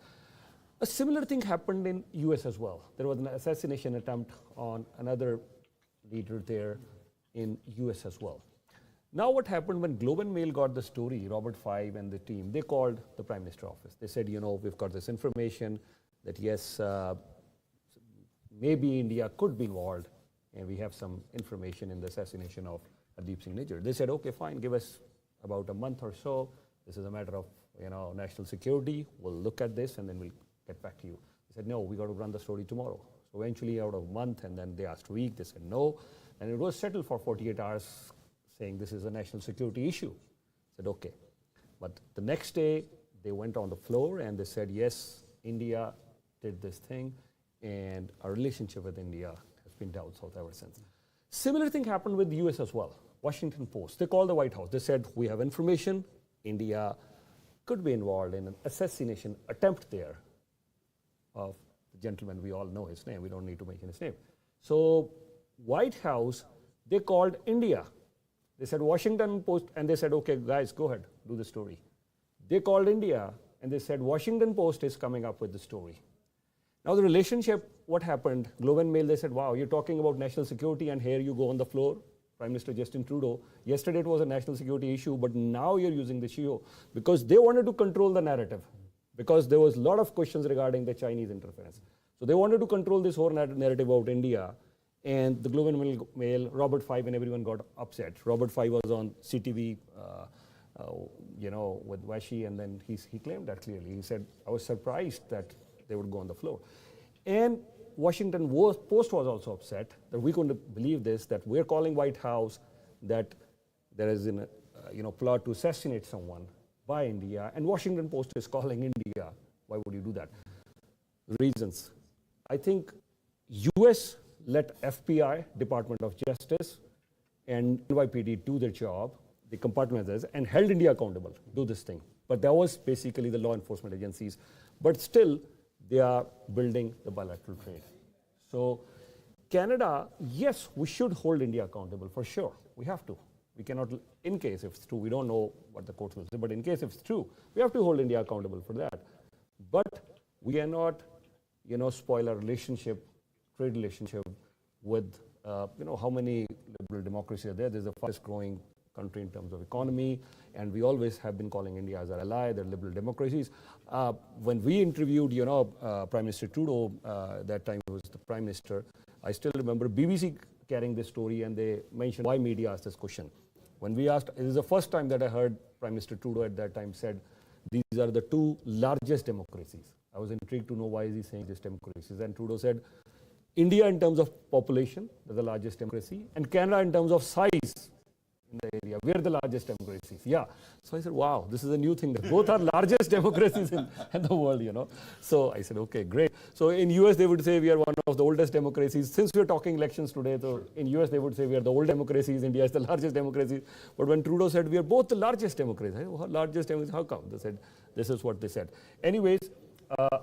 A similar thing happened in US as well. There was an assassination attempt on another leader there in US as well. Now what happened when Globe and Mail got the story, Robert Five and the team, they called the Prime Minister office. They said, we've got this information that yes, maybe India could be involved, and we have some information in the assassination of Hardeep Singh Nijjar. They said, okay, fine, give us about a month or so. This is a matter of national security. We'll look at this and then we'll get back to you. They said, no, we got to run the story tomorrow. So eventually out of a month, and then they asked a week, they said no. And it was settled for 48 hours saying this is a national security issue. I said, okay. But the next day, they went on the floor and they said, yes, India did this thing, and our relationship with India has been down south ever since. Similar thing happened with the US as well. Washington Post, they called the White House. They said, we have information, India could be involved in an assassination attempt there of the gentleman, we all know his name, we don't need to mention his name. So White House, they called India. They said Washington Post, and they said, okay, guys, go ahead, do the story. They called India, and they said Washington Post is coming up with the story. Now the relationship, what happened, Globe and Mail, they said, wow, you're talking about national security, and here you go on the floor, Prime Minister Justin Trudeau. Yesterday it was a national security issue, but now you're using the issue because they wanted to control the narrative, because there was a lot of questions regarding the Chinese interference. So they wanted to control this whole narrative about India, and the Globe and Mail, Robert Five and everyone got upset. Robert Five was on CTV, with Washi, and then he claimed that clearly. He said, I was surprised that they would go on the floor. And Washington Post was also upset that we couldn't believe this, that we're calling White House that there is a plot to assassinate someone by India, and Washington Post is calling India. Why would you do that? Reasons. I think US let FBI, Department of Justice, and NYPD do their job, the compartmentalized, and held India accountable, do this thing. But that was basically the law enforcement agencies. But still, they are building the bilateral trade. So Canada, yes, we should hold India accountable for sure. We have to. We cannot, in case if it's true, we don't know what the courts will say, but in case if it's true, we have to hold India accountable for that. But we cannot, spoil our relationship, trade relationship with, how many liberal democracies are there. There's the fastest growing country in terms of economy, and we always have been calling India as our ally. They're liberal democracies. When we interviewed, Prime Minister Trudeau, that time he was the Prime Minister, I still remember BBC carrying this story, and they mentioned why media asked this question. When we asked, it is the first time that I heard Prime Minister Trudeau at that time said, these are the two largest democracies. I was intrigued to know why is he saying these democracies, and Trudeau said, India in terms of population, they're the largest democracy, and Canada in terms of size, in the area. We're the largest democracies. Yeah. So I said, wow, this is a new thing. That both are largest democracies in the world, So I said, okay, great. So in US, they would say we are one of the oldest democracies. Since we're talking elections today, so in US, they would say we are the old democracies. India is the largest democracy. But when Trudeau said we are both the largest democracies, I said, well, largest democracies, how come? They said, this is what they said. Anyways,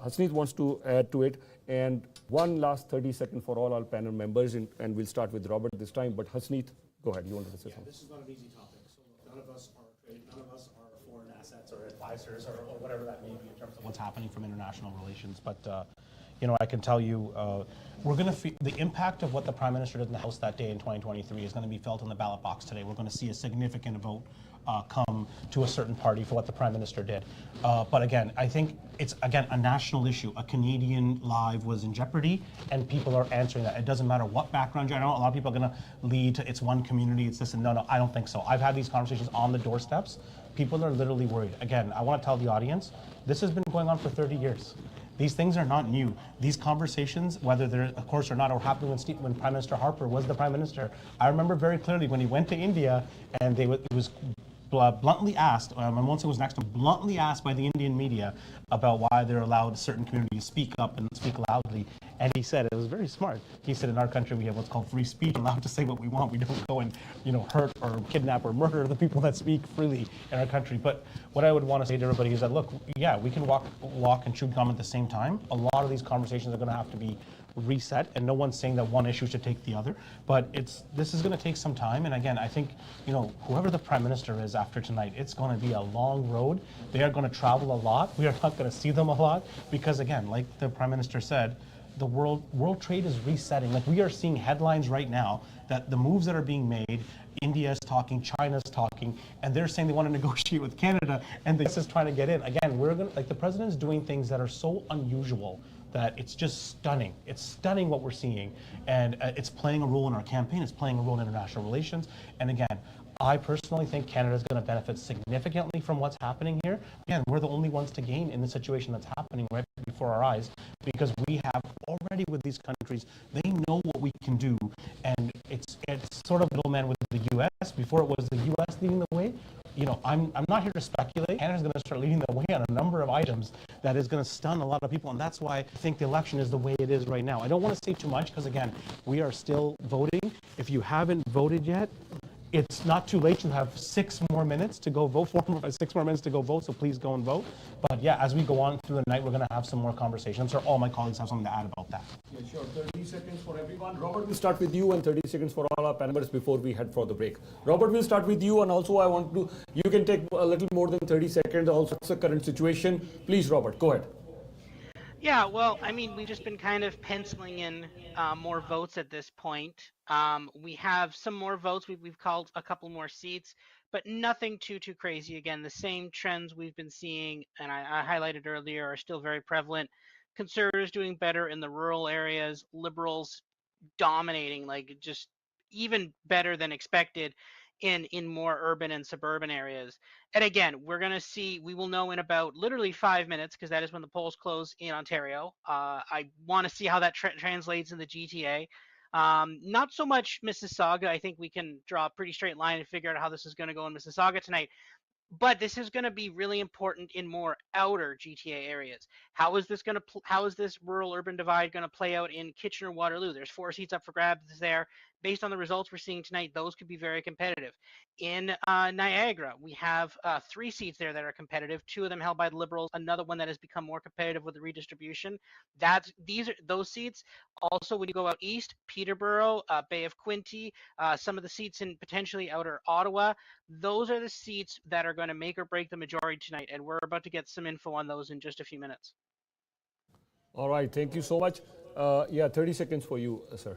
Hasneet wants to add to it. And one last 30 seconds for all our panel members, and we'll start with Robert this time. But Hasneet, go ahead. You wanted to say something? This is not an easy topic. So look, none of us are foreign assets or advisors or whatever that may be in terms of what's happening from international relations. But I can tell you, we're going to feel the impact of what the Prime Minister did in the House that day in 2023 is going to be felt in the ballot box today. We're going to see a significant vote come to a certain party for what the Prime Minister did. But again, I think it's, again, a national issue. A Canadian life was in jeopardy, and people are answering that. It doesn't matter what background you're. I know a lot of people are going to lead to it's one community, it's this, and no, I don't think so. I've had these conversations on the doorsteps. People are literally worried. Again, I want to tell the audience, this has been going on for 30 years. These things are not new. These conversations, whether they're of course or not, were happening when Prime Minister Harper was the Prime Minister. I remember very clearly when he went to India, and it was bluntly asked, Monson was next to bluntly asked by the Indian media about why they're allowed certain communities to speak up and speak loudly. And he said, it was very smart. He said, in our country, we have what's called free speech, allowed to say what we want. We don't go and, hurt or kidnap or murder the people that speak freely in our country. But what I would want to say to everybody is that, look, yeah, we can walk and chew gum at the same time. A lot of these conversations are going to have to be reset, and no one's saying that one issue should take the other, but this is going to take some time. And again, I think whoever the Prime Minister is after tonight, it's going to be a long road. They are going to travel a lot. We are not going to see them a lot because, again, like the Prime Minister said, the world trade is resetting. Like, we are seeing headlines right now that the moves that are being made, India is talking, China's talking, and they're saying they want to negotiate with Canada, and the US is trying to get in. Again, the president's doing things that are so unusual that it's just stunning. It's stunning what we're seeing, and it's playing a role in our campaign. It's playing a role in international relations. And again, I personally think Canada is going to benefit significantly from what's happening here. Again, we're the only ones to gain in the situation that's happening right before our eyes, because we have already with these countries, they know what we can do, and it's sort of middleman with the U.S. Before it was the U.S. leading the way. I'm not here to speculate. Canada's going to start leading the way on a number of items that is going to stun a lot of people, and that's why I think the election is the way it is right now. I don't want to say too much because, again, we are still voting. If you haven't voted yet, it's not too late. You have 6 more minutes to go vote, 6 more minutes to go vote, so please go and vote. But yeah, as we go on through the night, we're going to have some more conversations, or all my colleagues have something to add about that. Yeah, sure. 30 seconds for everyone. Robert, we'll start with you, and 30 seconds for all our panel members before we head for the break. Robert, we'll start with you, and also I want to, you can take a little more than 30 seconds. Also, what's the current situation? Please, Robert, go ahead. Yeah, well, I mean, we've just been kind of penciling in more votes at this point. We have some more votes. We've called a couple more seats, but nothing too crazy. Again, the same trends we've been seeing, and I highlighted earlier, are still very prevalent. Conservatives doing better in the rural areas, liberals dominating, like just even better than expected in more urban and suburban areas. And again, we will know in about literally 5 minutes, because that is when the polls close in Ontario. I want to see how that translates in the GTA. Not so much Mississauga. I think we can draw a pretty straight line and figure out how this is going to go in Mississauga tonight. But this is going to be really important in more outer GTA areas. How is this rural urban divide going to play out in Kitchener Waterloo? There's 4 seats up for grabs there. Based on the results we're seeing tonight, those could be very competitive. In Niagara, we have 3 seats there that are competitive. 2 of them held by the Liberals. Another one that has become more competitive with the redistribution. These are those seats. Also, when you go out east, Peterborough, Bay of Quinte, some of the seats in potentially outer Ottawa. Those are the seats that are going to make or break the majority tonight, and we're about to get some info on those in just a few minutes. All right, thank you so much. Yeah, 30 seconds for you, sir.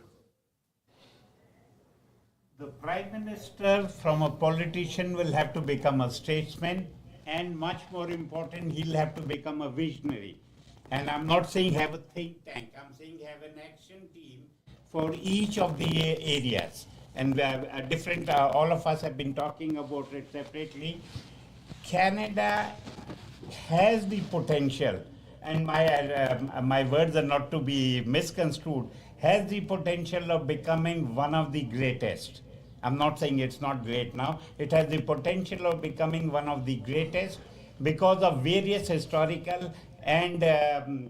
The Prime Minister from a politician will have to become a statesman, and much more important, he'll have to become a visionary. And I'm not saying have a think tank, I'm saying have an action team for each of the areas. And all of us have been talking about it separately. Canada has the potential, and my words are not to be misconstrued, has the potential of becoming one of the greatest. I'm not saying it's not great now. It has the potential of becoming one of the greatest because of various historical and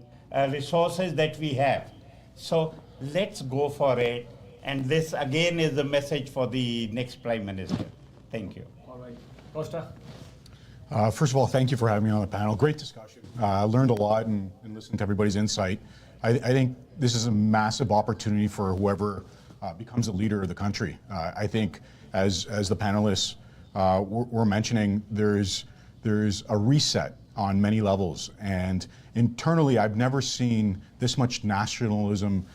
resources that we have. So let's go for it. And this again is the message for the next Prime Minister. Thank you. All right. Costa? First of all, thank you for having me on the panel. Great discussion. I learned a lot and listened to everybody's insight. I think this is a massive opportunity for whoever becomes the leader of the country. I think, as the panelists were mentioning, there's a reset on many levels, and internally, I've never seen this much nationalism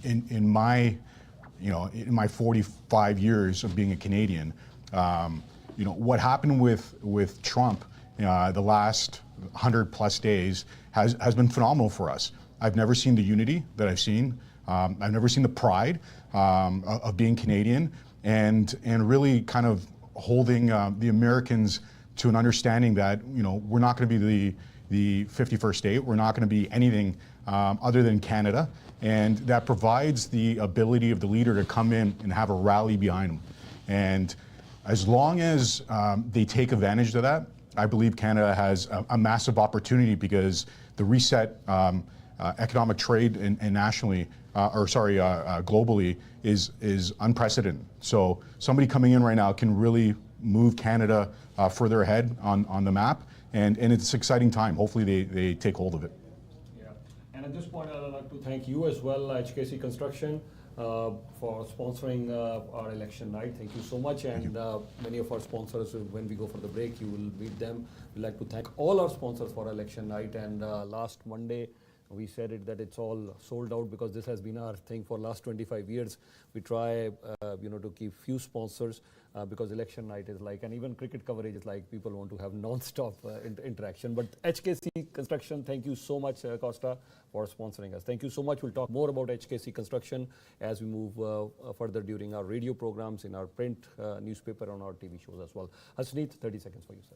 in my 45 years of being a Canadian. What happened with Trump the last 100+ days has been phenomenal for us. I've never seen the unity that I've seen. I've never seen the pride of being Canadian, and really kind of holding the Americans to an understanding that we're not going to be the 51st state. We're not going to be anything other than Canada, and that provides the ability of the leader to come in and have a rally behind him. And as long as they take advantage of that, I believe Canada has a massive opportunity, because the reset economic trade and nationally, globally, is unprecedented. So somebody coming in right now can really move Canada further ahead on the map, and it's an exciting time. Hopefully they take hold of it. Yeah, and at this point, I'd like to thank you as well, HKC Construction, for sponsoring our election night. Thank you so much. And many of our sponsors, when we go for the break, you will meet them. We'd like to thank all our sponsors for election night. And last Monday, we said that it's all sold out, because this has been our thing for last 25 years. We try, to keep few sponsors, because election night is like, and even cricket coverage is like, people want to have non-stop interaction. But HKC Construction, thank you so much, Costa, for sponsoring us. Thank you so much. We'll talk more about HKC Construction as we move further during our radio programs, in our print newspaper, on our TV shows as well. Hasneet, 30 seconds for you, sir.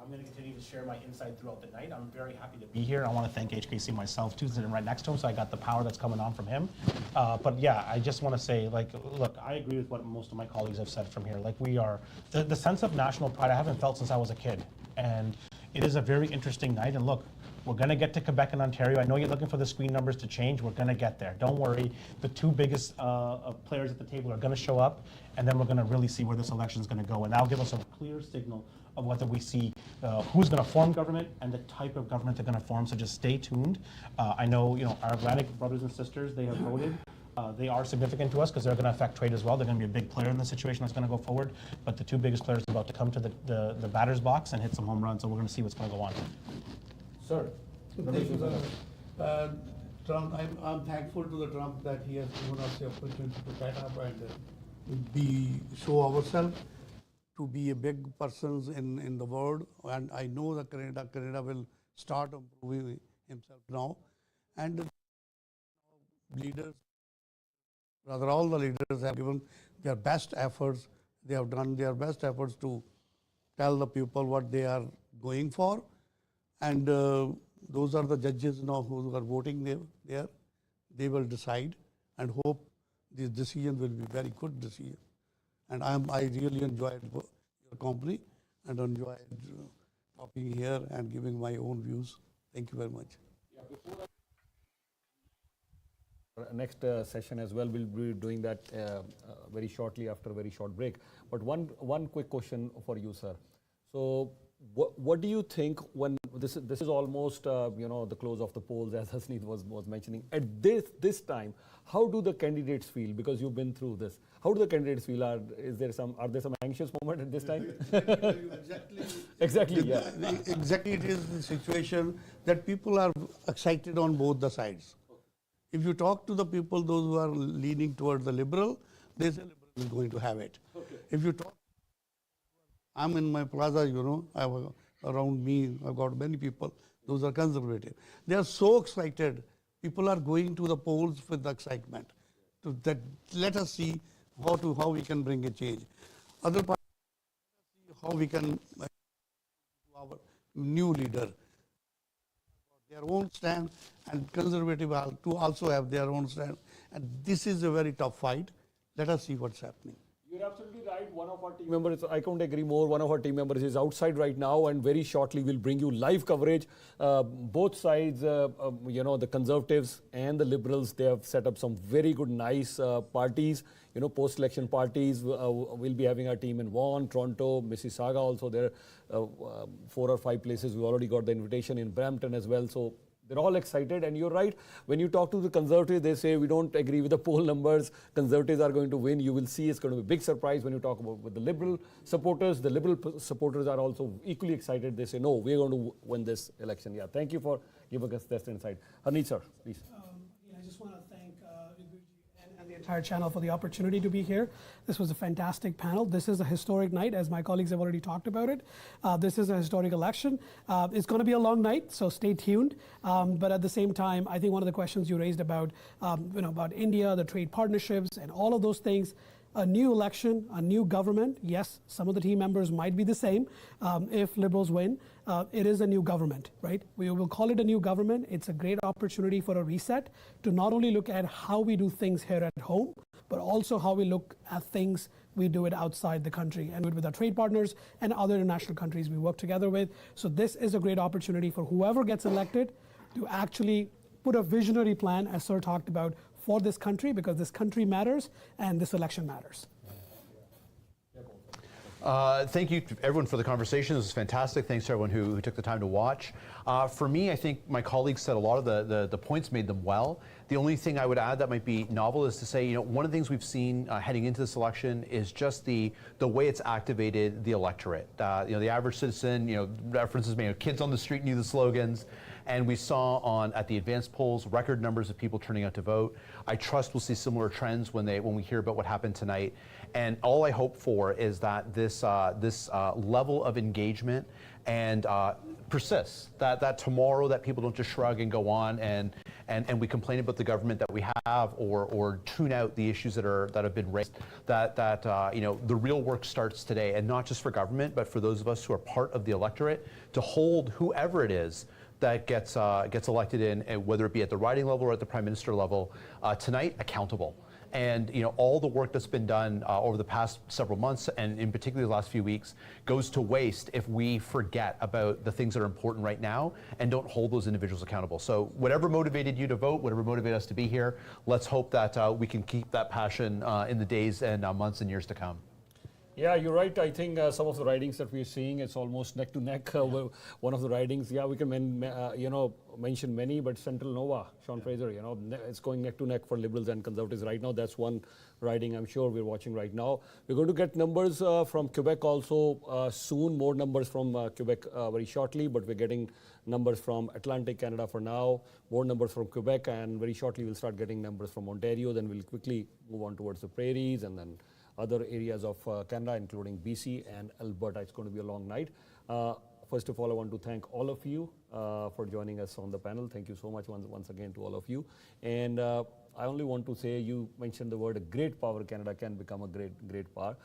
I'm going to continue to share my insight throughout the night. I'm very happy to be here. I want to thank HKC myself too, sitting right next to him, so I got the power that's coming on from him. But yeah, I just want to say, look, I agree with what most of my colleagues have said from here. We are, the sense of national pride I haven't felt since I was a kid. And it is a very interesting night. And look, we're going to get to Quebec and Ontario. I know you're looking for the screen numbers to change. We're going to get there. Don't worry. The two biggest players at the table are going to show up, and then we're going to really see where this election is going to go. And that'll give us a clear signal of whether we see who's going to form government and the type of government they're going to form. So just stay tuned. I know, our Atlantic brothers and sisters, they have voted. They are significant to us because they're going to affect trade as well. They're going to be a big player in the situation that's going to go forward. But the two biggest players are about to come to the batter's box and hit some home runs. So we're going to see what's going to go on. Sir. Thank you, sir. Trump, I'm thankful to the Trump that he has given us the opportunity to get up and show ourselves to be a big persons in the world. And I know that Canada will start improving himself now. And the leaders, rather all the leaders have given their best efforts. They have done their best efforts to tell the people what they are going for. And those are the judges now who are voting there. They will decide and hope this decision will be very good decision. And I really enjoyed your company and enjoyed talking here and giving my own views. Thank you very much. Next session as well, we'll be doing that very shortly after a very short break. But one quick question for you, sir. So what do you think when this is almost the close of the polls, as Hasneet was mentioning, at this time, how do the candidates feel, because you've been through this? How do the candidates feel? Are there some anxious moment at this time? Exactly, yeah. Exactly, it is the situation that people are excited on both the sides. If you talk to the people, those who are leaning towards the liberal, they say liberal is going to have it. Okay. If you talk, I'm in my plaza, I have around me, I've got many people, those are conservative. They are so excited. People are going to the polls with the excitement. That let us see how we can bring a change. Other parties, how we can our new leader. Their own stand, and conservative to also have their own stand. And this is a very tough fight. Let us see what's happening. You're absolutely right. One of our team members, I can't agree more, one of our team members is outside right now, and very shortly we'll bring you live coverage. Both sides, the conservatives and the liberals, they have set up some very good, nice parties, post-election parties. We'll be having our team in Vaughan, Toronto, Mississauga also. There are 4 or 5 places. We already got the invitation in Brampton as well. So they're all excited, and you're right. When you talk to the conservatives, they say we don't agree with the poll numbers. Conservatives are going to win. You will see it's going to be a big surprise when you talk about with the liberal supporters. The liberal supporters are also equally excited. They say, no, we're going to win this election. Yeah, thank you for giving us that insight. Harneet, sir, please. I just want to thank and the entire channel for the opportunity to be here. This was a fantastic panel. This is a historic night, as my colleagues have already talked about it. This is a historic election. It's going to be a long night, so stay tuned. But at the same time, I think one of the questions you raised about, about India, the trade partnerships, and all of those things. A new election, a new government. Yes, some of the team members might be the same if liberals win. It is a new government, right? We will call it a new government. It's a great opportunity for a reset to not only look at how we do things here at home, but also how we look at things we do it outside the country and with our trade partners and other international countries we work together with. So this is a great opportunity for whoever gets elected to actually put a visionary plan, as Sir talked about, for this country, because this country matters and this election matters. Thank you to everyone for the conversation. This was fantastic. Thanks to everyone who took the time to watch. For me, I think my colleagues said a lot of the points, made them well. The only thing I would add that might be novel is to say, one of the things we've seen heading into this election is just the way it's activated the electorate. The average citizen, references, kids on the street knew the slogans. And we saw at the advanced polls record numbers of people turning out to vote. I trust we'll see similar trends when we hear about what happened tonight. And all I hope for is that this level of engagement and persists. That tomorrow that people don't just shrug and go on and we complain about the government that we have or tune out the issues that have been raised. That the real work starts today, and not just for government, but for those of us who are part of the electorate, to hold whoever it is that gets elected in, whether it be at the riding level or at the prime minister level, tonight accountable. And all the work that's been done over the past several months, and in particular the last few weeks, goes to waste if we forget about the things that are important right now and don't hold those individuals accountable. So whatever motivated you to vote, whatever motivated us to be here, let's hope that we can keep that passion in the days and months and years to come. Yeah, you're right. I think some of the ridings that we're seeing, it's almost neck to neck. One of the ridings, yeah, we can mention many, but Central Nova, Sean Fraser, it's going neck to neck for Liberals and Conservatives right now. That's one riding I'm sure we're watching right now. We're going to get numbers from Quebec also soon, more numbers from Quebec very shortly, but we're getting numbers from Atlantic Canada for now, more numbers from Quebec, and very shortly we'll start getting numbers from Ontario. Then we'll quickly move on towards the prairies and then other areas of Canada, including BC and Alberta. It's going to be a long night. First of all, I want to thank all of you for joining us on the panel. Thank you so much once again to all of you. And I only want to say, you mentioned the word great power. Canada can become a great power.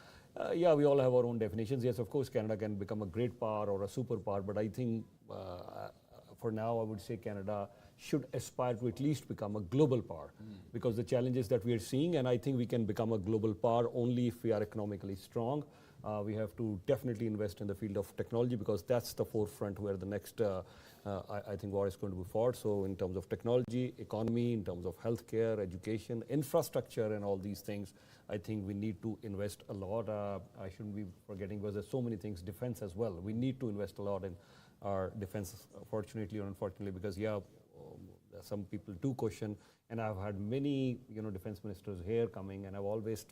Yeah, we all have our own definitions. Yes, of course, Canada can become a great power or a superpower, but I think for now, I would say Canada should aspire to at least become a global power, because the challenges that we are seeing, and I think we can become a global power only if we are economically strong. We have to definitely invest in the field of technology, because that's the forefront where the next, I think, war is going to be fought. So in terms of technology, economy, in terms of healthcare, education, infrastructure, and all these things, I think we need to invest a lot. I shouldn't be forgetting, because there's so many things, defense as well. We need to invest a lot in our defense, fortunately or unfortunately, because some people do question, and I've had many defense ministers here coming, and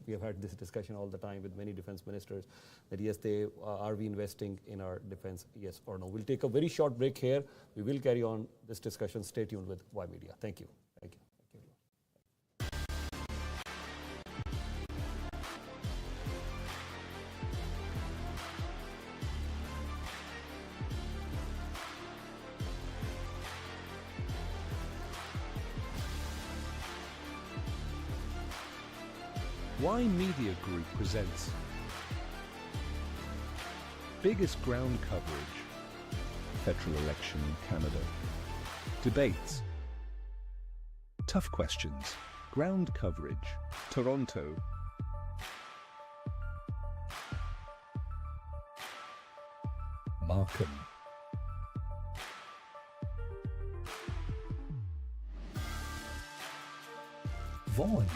we have had this discussion all the time with many defense ministers, that yes, are we investing in our defense, yes or no. We'll take a very short break here. We will carry on this discussion. Stay tuned with Ymedia. Thank you. Thank you. Ymedia Group presents biggest ground coverage, federal election Canada. Debates, tough questions, ground coverage, Toronto. Markham. Vaughan.